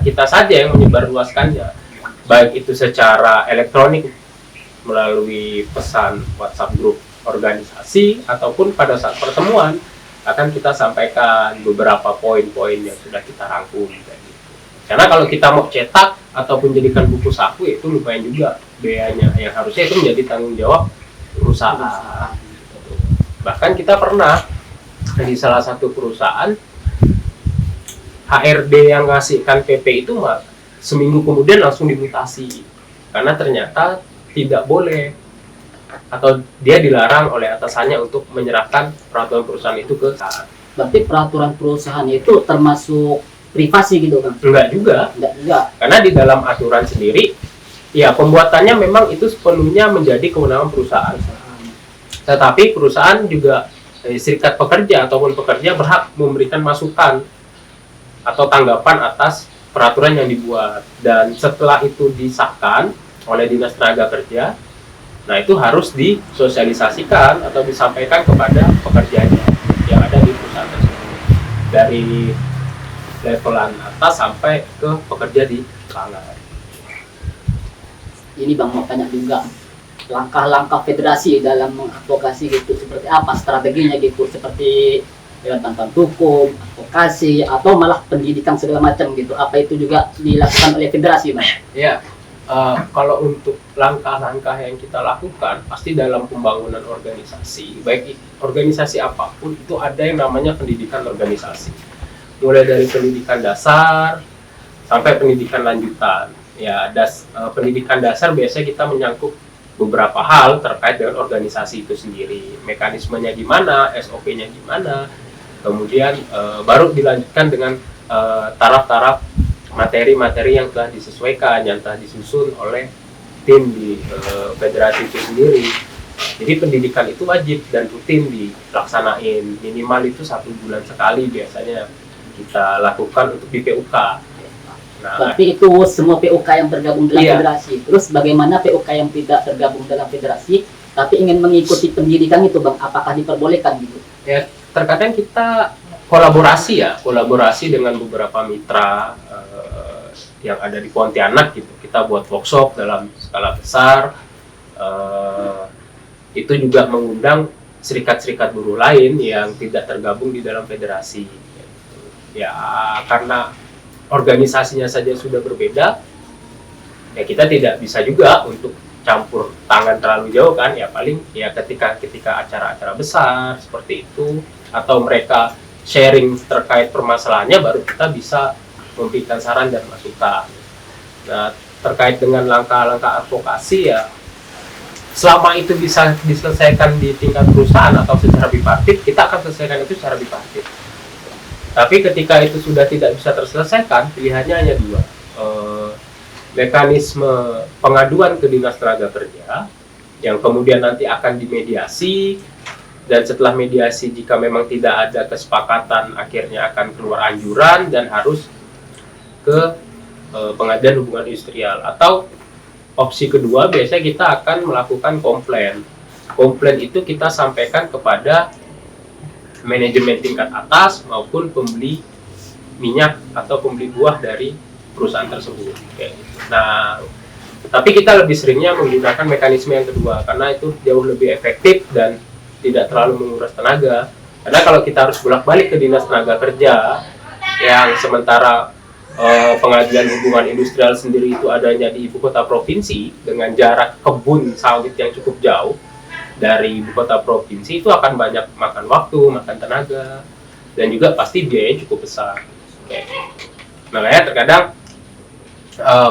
kita saja yang menyebarluaskannya, baik itu secara elektronik melalui pesan WhatsApp grup organisasi ataupun pada saat pertemuan akan kita sampaikan beberapa poin-poin yang sudah kita rangkum gitu. Karena kalau kita mau cetak ataupun jadikan buku saku itu lumayan juga biayanya, yang harusnya itu menjadi tanggung jawab perusahaan. Bahkan kita pernah di salah satu perusahaan HRD yang ngasihkan PP itu seminggu kemudian langsung dimutasi karena ternyata tidak boleh atau dia dilarang oleh atasannya untuk menyerahkan peraturan perusahaan itu ke saat. Berarti peraturan perusahaan itu termasuk privasi gitu kan? Enggak juga. Karena di dalam aturan sendiri ya pembuatannya memang itu sepenuhnya menjadi kewenangan perusahaan. Tetapi perusahaan juga serikat pekerja ataupun pekerja berhak memberikan masukan atau tanggapan atas peraturan yang dibuat, dan setelah itu disahkan oleh Dinas Tenaga Kerja, nah itu harus disosialisasikan atau disampaikan kepada pekerjanya yang ada di perusahaan tersebut dari levelan atas sampai ke pekerja di lapangan. Ini Bang mau tanya juga, langkah-langkah federasi dalam mengadvokasi gitu seperti apa strateginya gitu, seperti dengan bantuan hukum, advokasi, atau malah pendidikan segala macam gitu, apa itu juga dilakukan oleh federasi Bang? Ya, kalau untuk langkah-langkah yang kita lakukan pasti dalam pembangunan organisasi, baik organisasi apapun itu ada yang namanya pendidikan organisasi, mulai dari pendidikan dasar sampai pendidikan lanjutan. Ya, pendidikan dasar biasanya kita menyangkut beberapa hal terkait dengan organisasi itu sendiri, mekanismenya gimana, SOP-nya gimana, kemudian baru dilanjutkan dengan taraf-taraf materi-materi yang telah disesuaikan, yang telah disusun oleh tim di federasi itu sendiri. Jadi pendidikan itu wajib dan rutin dilaksanain, minimal itu 1 bulan sekali biasanya kita lakukan untuk di PUK. Nah, berarti itu semua PUK yang tergabung dalam federasi. Terus bagaimana PUK yang tidak tergabung dalam federasi tapi ingin mengikuti pendidikan itu Bang, apakah diperbolehkan gitu? Ya, terkadang kita kolaborasi dengan beberapa mitra yang ada di Pontianak gitu. Kita buat workshop dalam skala besar. Itu juga mengundang serikat-serikat buruh lain yang tidak tergabung di dalam federasi. Ya, karena organisasinya saja sudah berbeda, ya kita tidak bisa juga untuk campur tangan terlalu jauh kan, ya paling ya ketika acara-acara besar seperti itu atau mereka sharing terkait permasalahannya baru kita bisa memberikan saran dan masukan. Nah, terkait dengan langkah-langkah advokasi ya selama itu bisa diselesaikan di tingkat perusahaan atau secara bipartit, kita akan selesaikan itu secara bipartit. Tapi ketika itu sudah tidak bisa terselesaikan, pilihannya hanya 2. Mekanisme pengaduan ke Dinas Tenaga Kerja, yang kemudian nanti akan dimediasi, dan setelah mediasi jika memang tidak ada kesepakatan, akhirnya akan keluar anjuran dan harus ke Pengadilan Hubungan Industrial. Atau opsi kedua, biasanya kita akan melakukan komplain. Komplain itu kita sampaikan kepada manajemen tingkat atas maupun pembeli minyak atau pembeli buah dari perusahaan tersebut. Kayak gitu. Nah, tapi kita lebih seringnya menggunakan mekanisme yang kedua karena itu jauh lebih efektif dan tidak terlalu menguras tenaga. Karena kalau kita harus bolak-balik ke Dinas Tenaga Kerja yang sementara Pengadilan Hubungan Industrial sendiri itu adanya di ibu kota provinsi dengan jarak kebun sawit yang cukup jauh dari ibu kota provinsi, itu akan banyak makan waktu, makan tenaga, dan juga pasti biayanya cukup besar. Kayak gitu. Makanya terkadang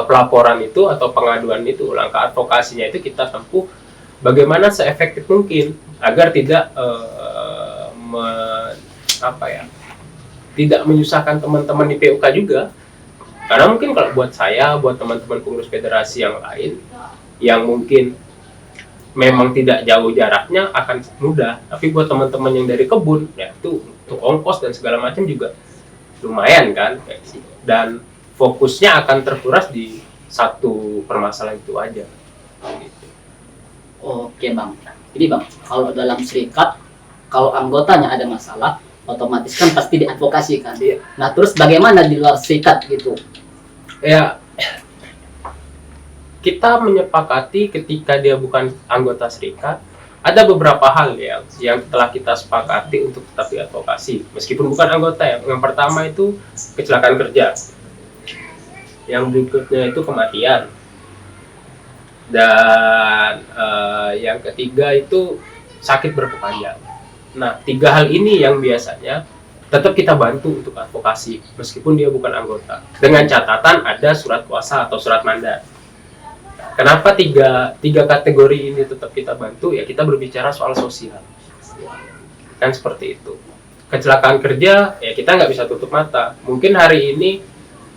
pelaporan itu atau pengaduan itu, langkah advokasinya itu kita tempuh bagaimana seefektif mungkin agar tidak tidak menyusahkan teman-teman di PUK juga. Karena mungkin kalau buat saya, buat teman-teman pengurus federasi yang lain yang mungkin memang tidak jauh jaraknya akan mudah, tapi buat teman-teman yang dari kebun ya itu untuk ongkos dan segala macam juga lumayan kan, dan fokusnya akan terkuras di satu permasalahan itu aja gitu. Oke Bang, jadi Bang, kalau dalam serikat kalau anggotanya ada masalah otomatis kan pasti diadvokasi kan. Iya. Nah terus bagaimana di luar serikat gitu? Ya, kita menyepakati ketika dia bukan anggota serikat, ada beberapa hal yang telah kita sepakati untuk tetap diadvokasi meskipun bukan anggota. Yang pertama itu kecelakaan kerja, yang berikutnya itu kematian, dan yang ketiga itu sakit berkepanjangan. Nah, 3 hal ini yang biasanya tetap kita bantu untuk advokasi meskipun dia bukan anggota, dengan catatan ada surat kuasa atau surat mandat. Kenapa tiga kategori ini tetap kita bantu? Ya kita berbicara soal sosial kan, seperti itu. Kecelakaan kerja ya kita nggak bisa tutup mata, mungkin hari ini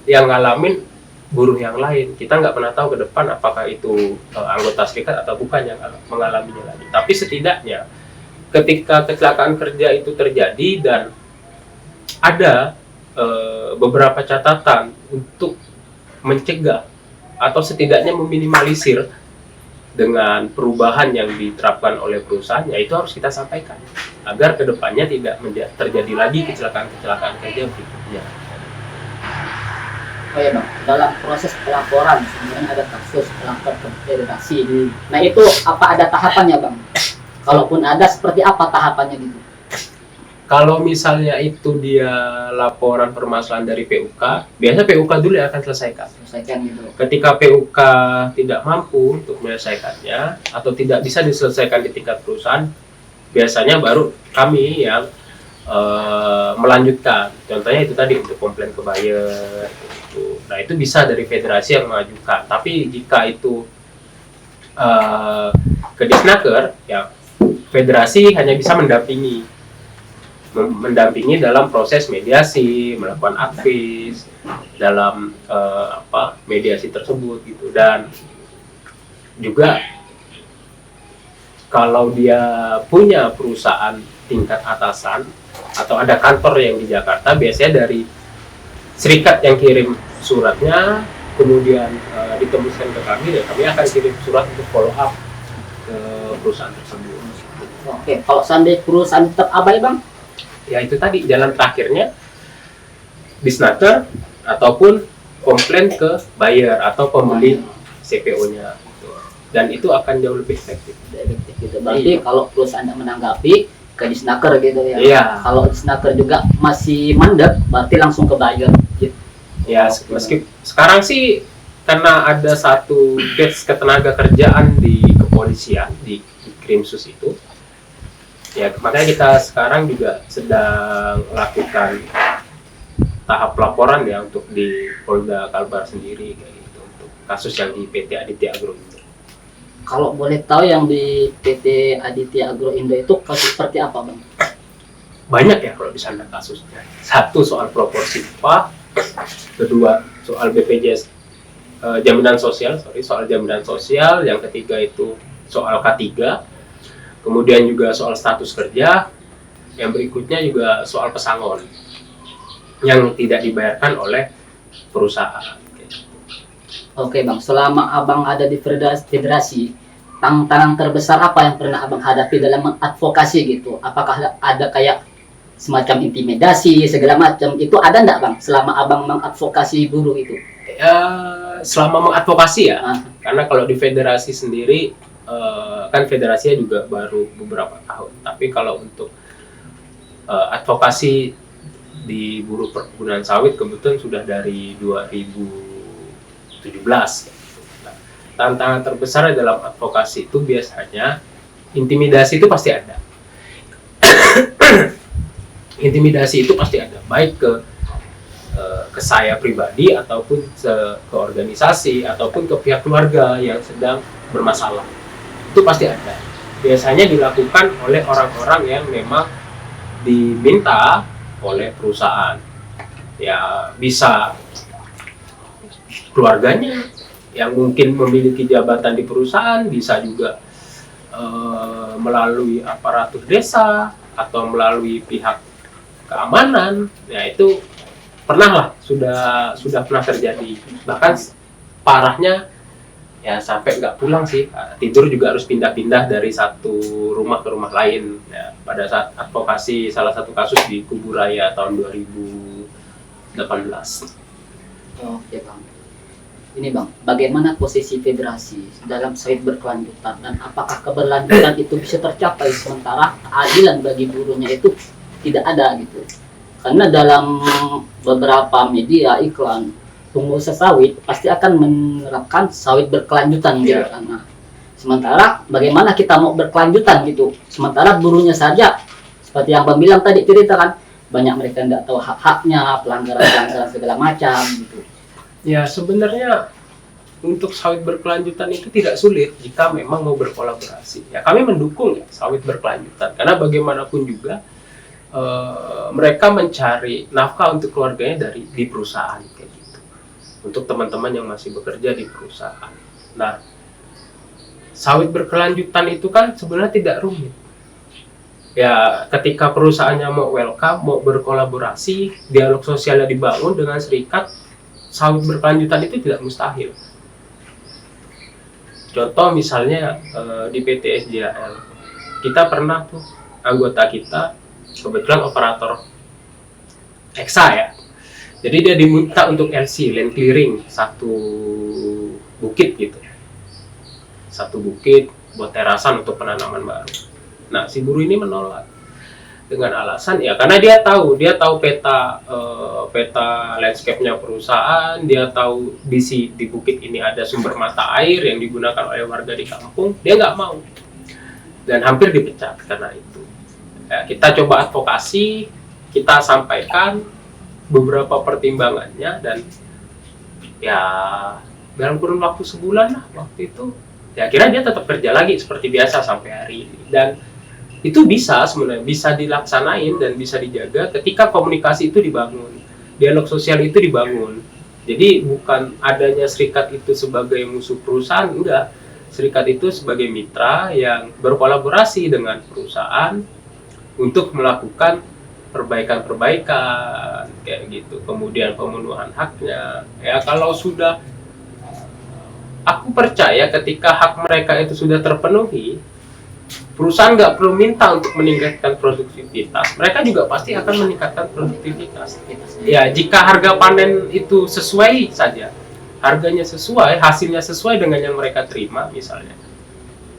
yang ngalamin buruh yang lain, kita nggak pernah tahu ke depan apakah itu anggota serikat atau bukan yang mengalaminya lagi. Tapi setidaknya ketika kecelakaan kerja itu terjadi dan ada beberapa catatan untuk mencegah atau setidaknya meminimalisir dengan perubahan yang diterapkan oleh perusahaan, ya itu harus kita sampaikan agar kedepannya tidak terjadi lagi kecelakaan kerja berikutnya. Oh ya Bang, dalam proses pelaporan sebenarnya ada kasus pelanggaran federasi. Nah itu apa ada tahapannya Bang? Kalaupun ada, seperti apa tahapannya gitu? Kalau misalnya itu dia laporan permasalahan dari PUK, biasa PUK dulu yang akan selesaikan Gitu. Ketika PUK tidak mampu untuk menyelesaikannya atau tidak bisa diselesaikan di tingkat perusahaan, biasanya baru kami yang melanjutkan. Contohnya itu tadi untuk komplain ke buyer gitu. Nah itu bisa dari federasi yang mengajukan. Tapi jika itu ke Disnaker, ya federasi hanya bisa mendampingi dalam proses mediasi, melakukan advis dalam mediasi tersebut gitu. Dan juga kalau dia punya perusahaan tingkat atasan atau ada kantor yang di Jakarta, biasanya dari serikat yang kirim suratnya kemudian ditembuskan ke kami, dan kami akan kirim surat untuk follow up ke perusahaan tersebut. Oke, kalau seandainya perusahaan tetap abai Bang? Ya itu tadi jalan terakhirnya Disnaker ataupun komplain ke buyer atau pembeli CPO-nya gitu. Dan itu akan jauh lebih efektif. Gitu. Berarti kalau perusahaan yang menanggapi ke Disnaker gitu ya. Iya. Kalau Disnaker juga masih mandek, berarti langsung ke buyer gitu. Ya, meski sekarang sih karena ada satu case ketenaga kerjaan di kepolisian di Krimsus itu. Ya, makanya kita sekarang juga sedang lakukan tahap laporan ya untuk di Polda Kalbar sendiri kayak gitu, untuk kasus yang di PT Aditya Agro Indo. Kalau boleh tahu yang di PT Aditya Agro Indo itu kasus seperti apa Bang? Banyak ya kalau di sana kasusnya. Satu soal proporsi upah, kedua soal BPJS jaminan sosial, soal jaminan sosial, yang ketiga itu soal K3. Kemudian juga soal status kerja, yang berikutnya juga soal pesangon yang tidak dibayarkan oleh perusahaan. Oke Bang, selama Abang ada di federasi, tantangan terbesar apa yang pernah Abang hadapi dalam mengadvokasi gitu? Apakah ada kayak semacam intimidasi, segala macam, itu ada enggak Bang selama Abang mengadvokasi buruh itu? Selama mengadvokasi ya, karena kalau di federasi sendiri, kan federasinya juga baru beberapa tahun, tapi kalau untuk advokasi di buruh perkebunan sawit kebetulan sudah dari 2017. Nah, tantangan terbesar dalam advokasi itu biasanya intimidasi itu pasti ada. Intimidasi itu pasti ada, baik ke ke saya pribadi ataupun ke organisasi ataupun ke pihak keluarga yang sedang bermasalah. Itu pasti ada. Biasanya dilakukan oleh orang-orang yang memang diminta oleh perusahaan. Ya bisa keluarganya yang mungkin memiliki jabatan di perusahaan, bisa juga melalui aparatur desa atau melalui pihak keamanan. Ya itu pernah lah, sudah pernah terjadi. Bahkan parahnya ya sampai nggak pulang sih, tidur juga harus pindah-pindah dari satu rumah ke rumah lain. Ya, pada saat advokasi salah satu kasus di Kuburaya tahun 2018. Oke Bang. Ini Bang, bagaimana posisi federasi dalam sawit berkelanjutan dan apakah keberlanjutan itu bisa tercapai sementara keadilan bagi buruhnya itu tidak ada gitu? Karena dalam beberapa media iklan pengusaha sawit pasti akan menerapkan sawit berkelanjutan gitu kan. Nah, sementara bagaimana kita mau berkelanjutan gitu? Sementara buruhnya saja seperti yang Bang bilang tadi ceritakan banyak mereka tidak tahu hak-haknya, pelanggaran-pelanggaran segala macam gitu. Ya sebenarnya untuk sawit berkelanjutan itu tidak sulit jika memang mau berkolaborasi. Ya kami mendukung ya sawit berkelanjutan karena bagaimanapun juga mereka mencari nafkah untuk keluarganya di perusahaan kayak gitu. Untuk teman-teman yang masih bekerja di perusahaan. Nah, sawit berkelanjutan itu kan sebenarnya tidak rumit. Ya ketika perusahaannya mau welcome, mau berkolaborasi, dialog sosialnya dibangun dengan serikat, sawit berkelanjutan itu tidak mustahil. Contoh misalnya di PT SJAL, kita pernah tuh anggota kita kebetulan operator EXA ya. Jadi dia diminta untuk LC, land clearing, satu bukit gitu. Satu bukit buat terasan untuk penanaman baru. Nah, si buruh ini menolak dengan alasan ya karena dia tahu peta landscape-nya perusahaan, dia tahu di bukit ini ada sumber mata air yang digunakan oleh warga di kampung, dia nggak mau dan hampir dipecat karena itu. Ya, kita coba advokasi, kita sampaikan beberapa pertimbangannya dan ya dalam kurun waktu sebulan lah waktu itu, ya akhirnya dia tetap kerja lagi seperti biasa sampai hari ini dan itu sebenarnya bisa dilaksanain dan bisa dijaga ketika komunikasi itu dibangun, dialog sosial itu dibangun. Jadi bukan adanya serikat itu sebagai musuh perusahaan, enggak. Serikat itu sebagai mitra yang berkolaborasi dengan perusahaan untuk melakukan perbaikan-perbaikan kayak gitu. Kemudian pemenuhan haknya. Ya kalau sudah, aku percaya ketika hak mereka itu sudah terpenuhi, perusahaan nggak perlu minta untuk meningkatkan produktivitas, mereka juga pasti akan meningkatkan produktivitas. Ya, jika harga panen itu sesuai saja, harganya sesuai, hasilnya sesuai dengan yang mereka terima misalnya,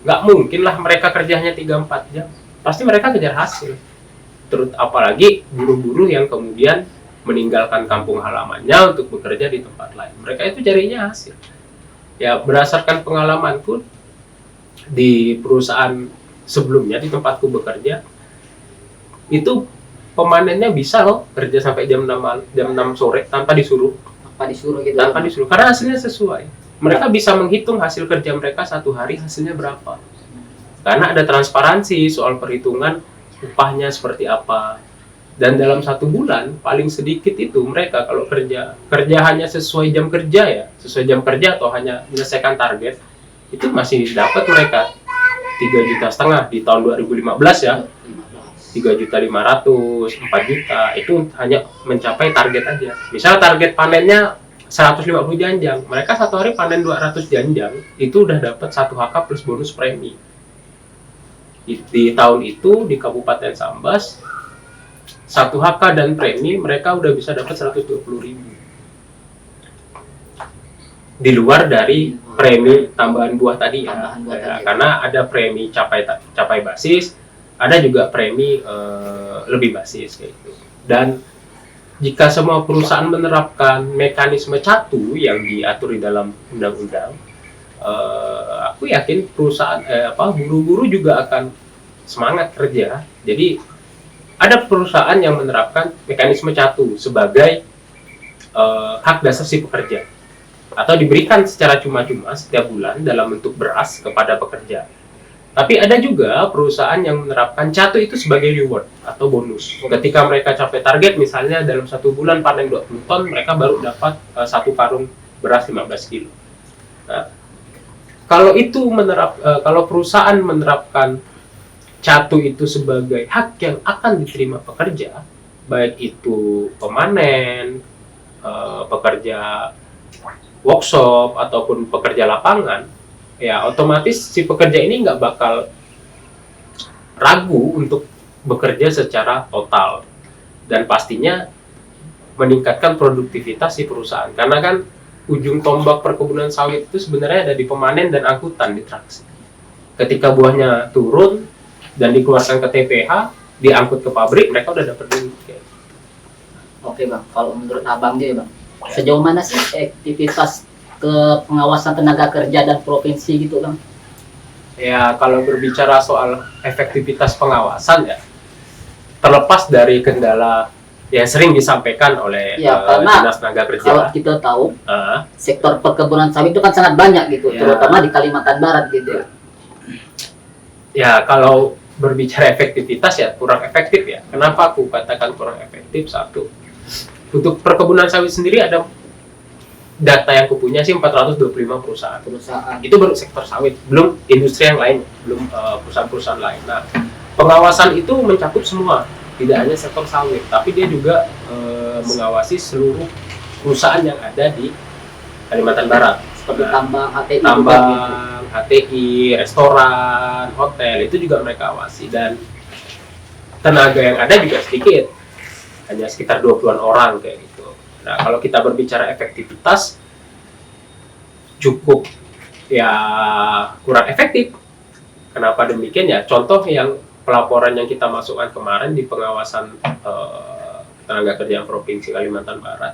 nggak mungkin lah mereka kerjanya 3-4 jam, pasti mereka kejar hasil. Terus apalagi buruh-buruh yang kemudian meninggalkan kampung halamannya untuk bekerja di tempat lain, mereka itu carinya hasil. Ya, berdasarkan pengalamanku di perusahaan sebelumnya di tempatku bekerja, itu pemanennya bisa loh kerja sampai jam 6 sore tanpa disuruh Gitu. Tanpa disuruh karena hasilnya sesuai. Mereka bisa menghitung hasil kerja mereka satu hari hasilnya berapa. Karena ada transparansi soal perhitungan upahnya seperti apa. Dan dalam 1 bulan paling sedikit itu mereka kalau kerja hanya sesuai jam kerja atau hanya menyelesaikan target, itu masih dapat mereka 3,5 juta di tahun 2015 ya, 3.500.000, 4 juta, itu hanya mencapai target aja. Misal target panennya 150 janjang, mereka satu hari panen 200 janjang, itu udah dapat 1 HK plus bonus premi. Di tahun itu di Kabupaten Sambas 1 HK dan premi mereka udah bisa dapat 120.000. Di luar dari premi tambahan buah tadi ya, karena ada premi capai basis, ada juga premi lebih basis kayak gitu. Dan jika semua perusahaan menerapkan mekanisme catu yang diatur di dalam undang-undang, aku yakin perusahaan buru-buru juga akan semangat kerja. Jadi ada perusahaan yang menerapkan mekanisme catu sebagai hak dasar si pekerja atau diberikan secara cuma-cuma setiap bulan dalam bentuk beras kepada pekerja. Tapi ada juga perusahaan yang menerapkan catu itu sebagai reward atau bonus. Ketika mereka capai target, misalnya dalam 1 bulan panen 20 ton, mereka baru dapat 1 karung beras 15 kilo. Nah, kalau perusahaan menerapkan catu itu sebagai hak yang akan diterima pekerja, baik itu pemanen, pekerja workshop ataupun pekerja lapangan, ya otomatis si pekerja ini nggak bakal ragu untuk bekerja secara total dan pastinya meningkatkan produktivitas si perusahaan, karena kan ujung tombak perkebunan sawit itu sebenarnya ada di pemanen dan angkutan di traksi. Ketika buahnya turun dan dikeluarkan ke TPH, diangkut ke pabrik, mereka udah dapat duit. Oke bang, kalau menurut abang dia bang, sejauh mana sih aktivitas ke pengawasan tenaga kerja dan provinsi gitu bang? Ya kalau berbicara soal efektivitas pengawasan ya, terlepas dari kendala yang sering disampaikan oleh dinas tenaga kerja. Kalau kita tahu sektor perkebunan sawit itu kan sangat banyak gitu, terutama di Kalimantan Barat gitu. Ya kalau berbicara efektivitas ya kurang efektif ya. Kenapa aku katakan kurang efektif? Satu, untuk perkebunan sawit sendiri ada data yang kupunya sih 425 perusahaan. Itu baru sektor sawit, belum industri yang lain, belum perusahaan-perusahaan lain. Nah, pengawasan itu mencakup semua, tidak hanya sektor sawit, tapi dia juga mengawasi seluruh perusahaan yang ada di Kalimantan Barat. Seperti tambang, HTI, HTI, restoran, hotel, itu juga mereka awasi. Dan tenaga yang ada juga sedikit, hanya sekitar 20-an orang kayak gitu. Nah, kalau kita berbicara efektivitas, cukup ya kurang efektif. Kenapa demikian ya? Contoh yang pelaporan yang kita masukkan kemarin di pengawasan tenaga kerja Provinsi Kalimantan Barat.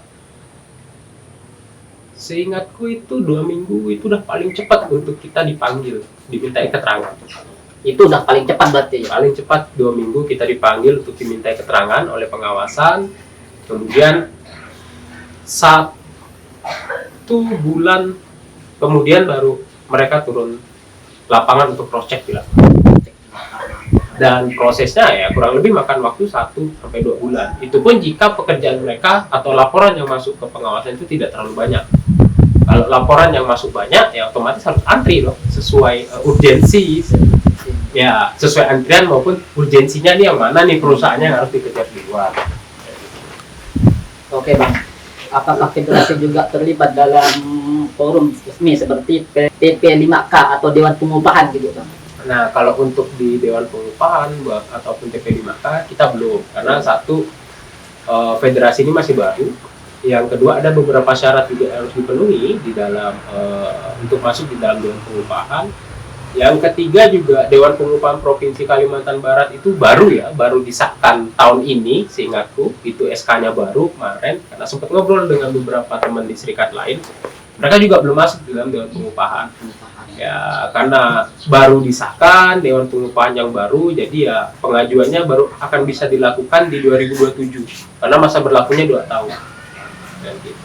Seingatku itu 2 minggu itu udah paling cepat untuk kita dipanggil, dimintai keterangan. Itu udah paling cepat berarti ya? Paling cepat 2 minggu kita dipanggil untuk dimintai keterangan oleh pengawasan. Kemudian 1 bulan kemudian baru mereka turun lapangan untuk cross check dan prosesnya ya kurang lebih makan waktu 1-2 bulan. Itu pun jika pekerjaan mereka atau laporan yang masuk ke pengawasan itu tidak terlalu banyak. Kalau laporan yang masuk banyak ya otomatis harus antri loh, sesuai urgensi ya, sesuai antrian maupun urgensinya nih yang mana nih perusahaannya yang harus dikejar di luar. Oke bang, apakah federasi juga terlibat dalam forum resmi seperti TP5K atau Dewan Pengupahan gitu bang? Nah, kalau untuk di Dewan Pengupahan ataupun TP5K kita belum, karena satu, federasi ini masih baru. Yang kedua, ada beberapa syarat juga yang harus dipenuhi di dalam untuk masuk di dalam Dewan Pengupahan. Yang ketiga juga Dewan Pengupahan Provinsi Kalimantan Barat itu baru disahkan tahun ini, seingatku itu SK-nya baru kemarin. Karena sempat ngobrol dengan beberapa teman di serikat lain, mereka juga belum masuk di dalam Dewan Pengupahan. Ya karena baru disahkan Dewan Pengupahan yang baru, jadi ya pengajuannya baru akan bisa dilakukan di 2027 karena masa berlakunya 2 tahun. Dan gitu.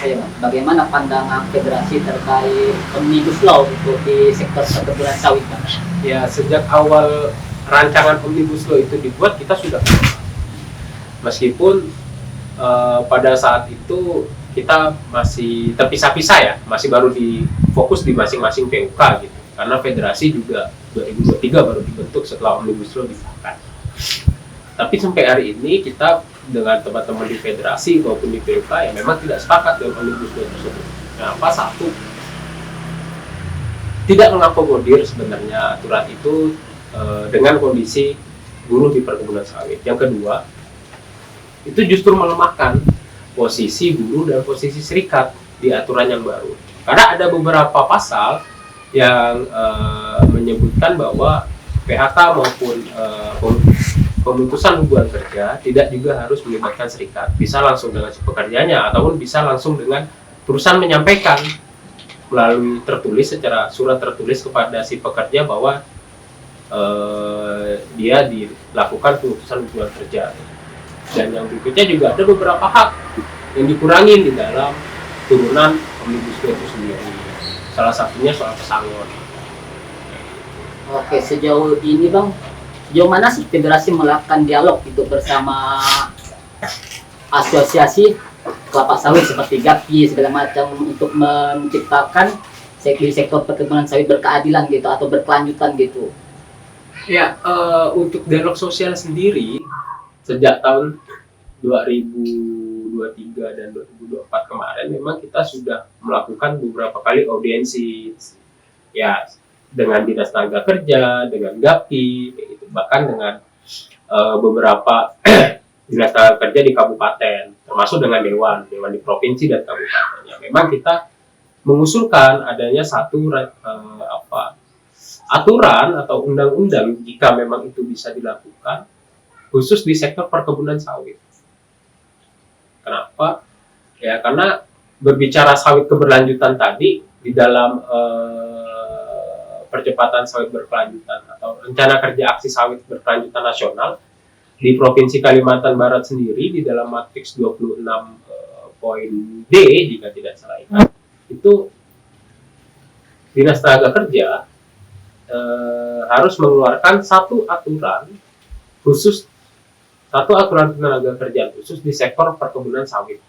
Ayo, bagaimana pandangan federasi terkait Omnibus Law untuk di sektor perkebunan sawit? Ya sejak awal rancangan Omnibus Law itu dibuat kita sudah, meskipun pada saat itu kita masih terpisah-pisah ya, masih baru difokus di masing-masing PUK gitu. Karena federasi juga 2023 baru dibentuk setelah Omnibus Law disahkan. Tapi sampai hari ini kita dengan teman-teman di federasi maupun di PUK ya memang tidak sepakat dengan Omnibus Law tersebut. Kenapa? Satu, tidak mengakomodir sebenarnya aturan itu dengan kondisi buruh di perkebunan sawit. Yang kedua, itu justru melemahkan posisi buruh dan posisi serikat di aturan yang baru. Karena ada beberapa pasal yang menyebutkan bahwa PHK maupun pemutusan hubungan kerja tidak juga harus melibatkan serikat. Bisa langsung dengan si pekerjanya ataupun bisa langsung dengan perusahaan menyampaikan melalui tertulis, secara surat tertulis kepada si pekerja bahwa dia dilakukan pemutusan hubungan kerja. Dan yang berikutnya juga ada beberapa hak yang dikurangi di dalam turunan Omnibus Law itu sendiri. Salah satunya soal pesangon. Oke, sejauh ini Bang, sejauh mana sih federasi melakukan dialog itu bersama asosiasi kelapa sawit seperti GAPI segala macam untuk menciptakan sektor perkebunan sawit berkeadilan gitu atau berkelanjutan gitu? Ya, untuk dialog sosial sendiri sejak tahun 2023 dan 2024 kemarin memang kita sudah melakukan beberapa kali audiensi ya dengan Dinas Tenaga Kerja, dengan GAPI, gitu. Bahkan dengan beberapa Dinas Tenaga Kerja di kabupaten, termasuk dengan dewan di provinsi dan kabupaten. Ya, memang kita mengusulkan adanya satu aturan atau undang-undang jika memang itu bisa dilakukan khusus di sektor perkebunan sawit. Kenapa? Ya karena berbicara sawit keberlanjutan tadi di dalam percepatan sawit berkelanjutan atau rencana kerja aksi sawit berkelanjutan nasional di Provinsi Kalimantan Barat sendiri di dalam matriks 26 poin D jika tidak salah itu Dinas Tenaga Kerja harus mengeluarkan satu aturan tenaga kerja khusus di sektor perkebunan sawit.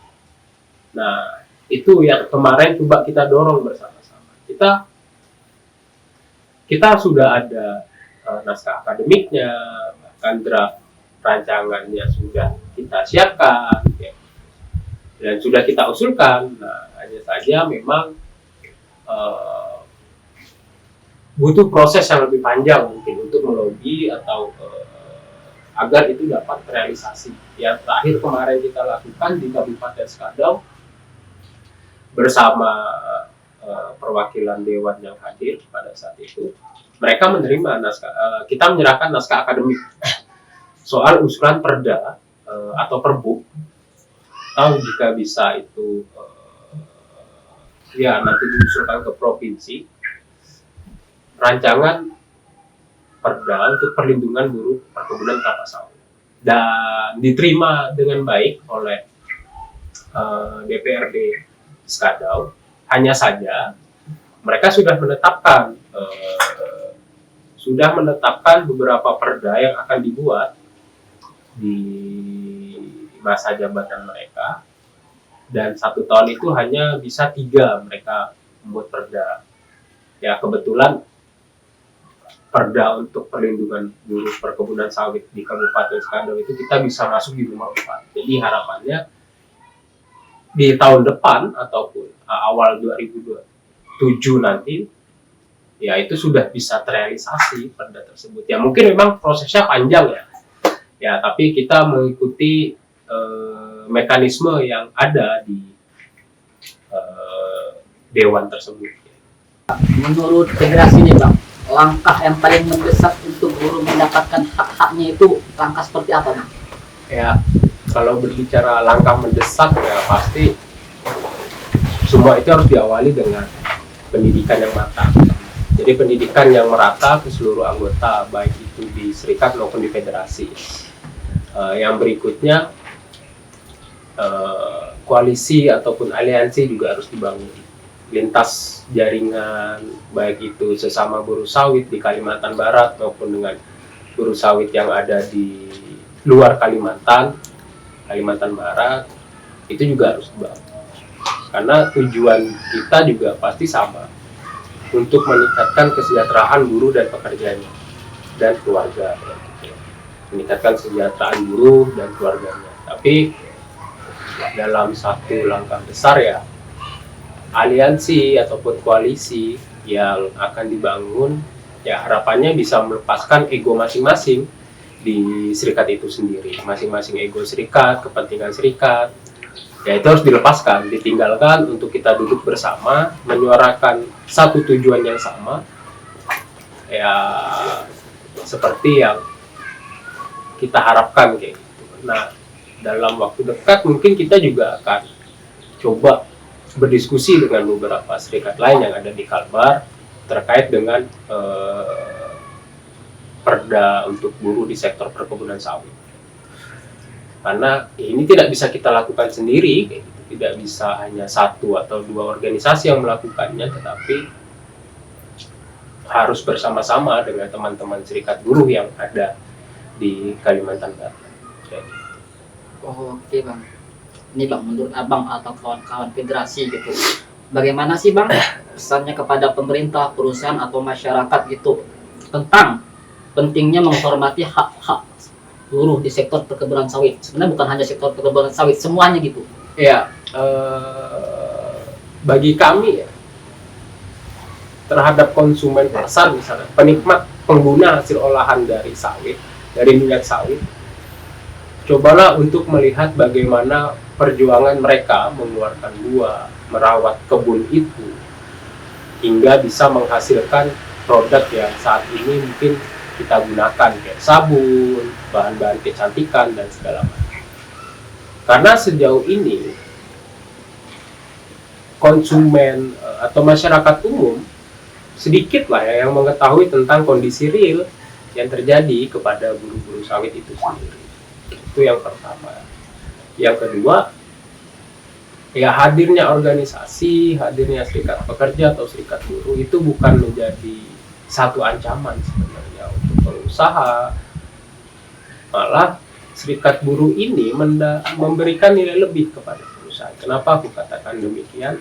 Nah, itu yang kemarin coba kita dorong bersama-sama. Kita sudah ada naskah akademiknya, bahkan draft rancangannya sudah kita siapkan, ya, dan sudah kita usulkan. Nah, hanya saja memang butuh proses yang lebih panjang mungkin untuk melobi atau agar itu dapat terrealisasi. Yang terakhir kemarin kita lakukan di Kabupaten Skadau bersama perwakilan dewan yang hadir pada saat itu, mereka menerima kita menyerahkan naskah akademik soal usulan perda atau perbuk, atau jika bisa itu ya nanti diusulkan ke provinsi, rancangan perda untuk perlindungan buruh perkebunan kelapa sawit, dan diterima dengan baik oleh DPRD Skadau. Hanya saja mereka sudah menetapkan beberapa perda yang akan dibuat di masa jabatan mereka, dan 1 tahun itu hanya bisa 3 mereka membuat perda. Ya kebetulan perda untuk perlindungan buruh perkebunan sawit di Kabupaten Skadau itu kita bisa masuk di nomor 4. Jadi harapannya di tahun depan ataupun awal 2027 nanti ya itu sudah bisa terrealisasi perda tersebut. Ya mungkin memang prosesnya panjang ya tapi kita mengikuti mekanisme yang ada di dewan tersebut. Menurut federasi nih Bang, langkah yang paling mendesak untuk buruh mendapatkan hak-haknya itu langkah seperti apa Bang? Ya kalau berbicara langkah mendesak ya pasti semua itu harus diawali dengan pendidikan yang matang. Jadi pendidikan yang merata ke seluruh anggota, baik itu di serikat maupun di federasi. Yang berikutnya koalisi ataupun aliansi juga harus dibangun lintas jaringan, baik itu sesama buruh sawit di Kalimantan Barat maupun dengan buruh sawit yang ada di luar Kalimantan Barat, itu juga harus dibangun. Karena tujuan kita juga pasti sama, untuk meningkatkan kesejahteraan buruh dan pekerjanya dan keluarga. Meningkatkan kesejahteraan buruh dan keluarganya. Tapi dalam satu langkah besar ya, aliansi ataupun koalisi yang akan dibangun ya harapannya bisa melepaskan ego masing-masing di serikat itu sendiri. Masing-masing ego serikat, kepentingan serikat, ya itu harus dilepaskan, ditinggalkan untuk kita duduk bersama, menyuarakan satu tujuan yang sama, ya seperti yang kita harapkan kayak gitu. Nah, dalam waktu dekat mungkin kita juga akan coba berdiskusi dengan beberapa serikat lain yang ada di Kalbar terkait dengan perda untuk buruh di sektor perkebunan sawit. Karena ini tidak bisa kita lakukan sendiri, kayak gitu. tidak bisa hanya satu atau dua organisasi yang melakukannya, tetapi harus bersama-sama dengan teman-teman serikat buruh yang ada di Kalimantan Barat. Oke Bang, ini Bang, menurut Abang atau kawan-kawan federasi gitu, bagaimana sih Bang pesannya kepada pemerintah, perusahaan atau masyarakat gitu tentang pentingnya menghormati hak-hak buruh di sektor perkebunan sawit? Sebenarnya bukan hanya sektor perkebunan sawit, semuanya gitu. Ya, bagi kami ya, terhadap konsumen pasar misalnya, penikmat pengguna hasil olahan dari sawit, dari minyak sawit, cobalah untuk melihat bagaimana perjuangan mereka mengeluarkan buah, merawat kebun itu, hingga bisa menghasilkan produk yang saat ini mungkin kita gunakan kayak sabun, bahan-bahan kecantikan dan segala macam. Karena sejauh ini konsumen atau masyarakat umum sedikit lah ya yang mengetahui tentang kondisi real yang terjadi kepada buruh-buruh sawit itu sendiri. Itu yang pertama. Yang kedua, ya hadirnya organisasi, hadirnya serikat pekerja atau serikat buruh itu bukan menjadi satu ancaman sebenarnya untuk pengusaha. Malah serikat buruh ini memberikan nilai lebih kepada perusahaan. Kenapa aku katakan demikian?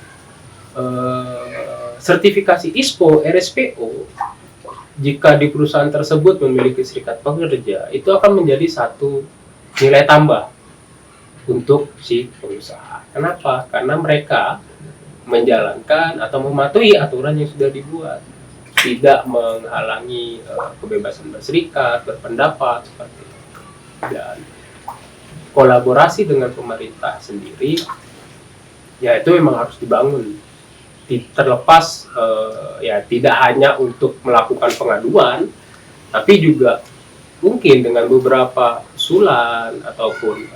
Sertifikasi ISPO, RSPO, jika di perusahaan tersebut memiliki serikat pekerja, itu akan menjadi satu nilai tambah untuk si pengusaha. Kenapa? Karena mereka menjalankan atau mematuhi aturan yang sudah dibuat, tidak menghalangi kebebasan berserikat, berpendapat seperti itu. Dan kolaborasi dengan pemerintah sendiri, ya itu memang harus dibangun. Terlepas ya tidak hanya untuk melakukan pengaduan, tapi juga mungkin dengan beberapa usulan ataupun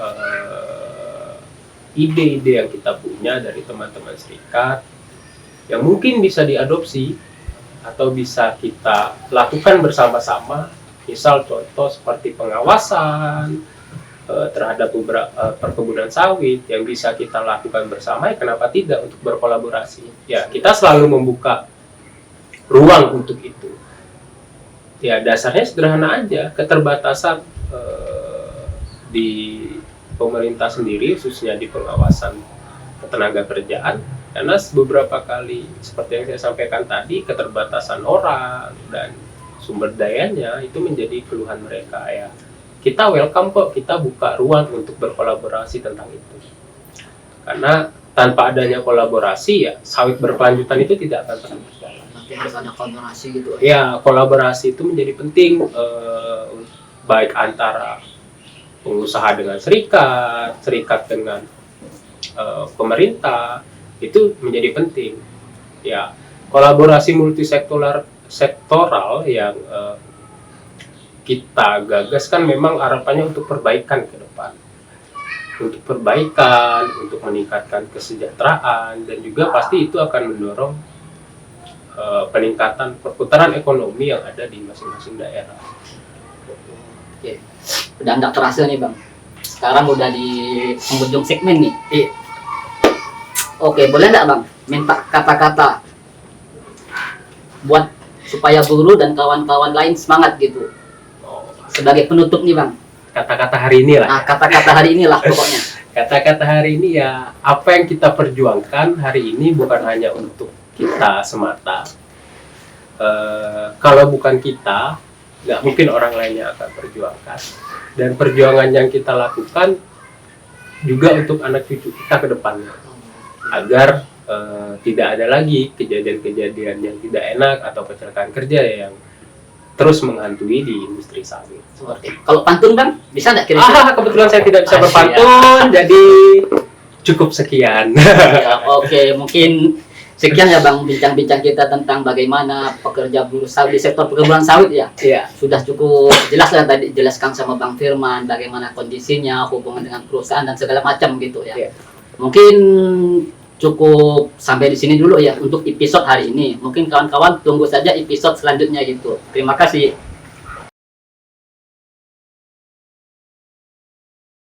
ide-ide yang kita punya dari teman-teman serikat yang mungkin bisa diadopsi atau bisa kita lakukan bersama-sama. Misal contoh seperti pengawasan terhadap beberapa perkebunan sawit yang bisa kita lakukan bersama, ya kenapa tidak untuk berkolaborasi. Ya, kita selalu membuka ruang untuk itu. Ya, dasarnya sederhana aja, keterbatasan di pemerintah sendiri, khususnya di pengawasan ketenaga kerjaan, karena beberapa kali seperti yang saya sampaikan tadi, keterbatasan orang dan sumber dayanya itu menjadi keluhan mereka. Ya, kita welcome kok, kita buka ruang untuk berkolaborasi tentang itu. Karena tanpa adanya kolaborasi, ya sawit berkelanjutan itu tidak akan pernah berjalan. Nanti harus ada kolaborasi gitu. Ya, kolaborasi itu menjadi penting, baik antara pengusaha dengan serikat, serikat dengan pemerintah, itu menjadi penting. Ya, kolaborasi multisektoral yang kita gagas kan memang harapannya untuk perbaikan ke depan, untuk perbaikan, untuk meningkatkan kesejahteraan, dan juga pasti itu akan mendorong peningkatan perputaran ekonomi yang ada di masing-masing daerah. Oke, udah nggak terasa nih Bang, sekarang udah di penghujung segmen nih. Oke, boleh nggak Bang minta kata-kata buat supaya buruh dan kawan-kawan lain semangat gitu, sebagai penutup nih Bang? Kata-kata hari ini lah. Nah, kata-kata hari inilah pokoknya. Kata-kata hari ini ya, apa yang kita perjuangkan hari ini bukan hanya untuk kita semata. Kalau bukan kita, nggak mungkin orang lainnya akan perjuangkan. Dan perjuangan yang kita lakukan juga untuk anak cucu kita ke depannya, agar tidak ada lagi kejadian-kejadian yang tidak enak atau kecelakaan kerja yang terus menghantui di industri sawit. Kalau pantun Bang, bisa nggak kira-kira? Kebetulan saya tidak bisa berpantun, jadi cukup sekian. Ya, oke, mungkin sekian ya Bang bincang-bincang kita tentang bagaimana pekerja buruh sawit di sektor perkebunan sawit ya. Iya. Sudah cukup jelas lah tadi jelaskan sama Bang Firman bagaimana kondisinya, hubungan dengan perusahaan dan segala macam gitu ya. Iya. Mungkin cukup sampai di sini dulu ya untuk episode hari ini. Mungkin kawan-kawan tunggu saja episode selanjutnya gitu. Terima kasih.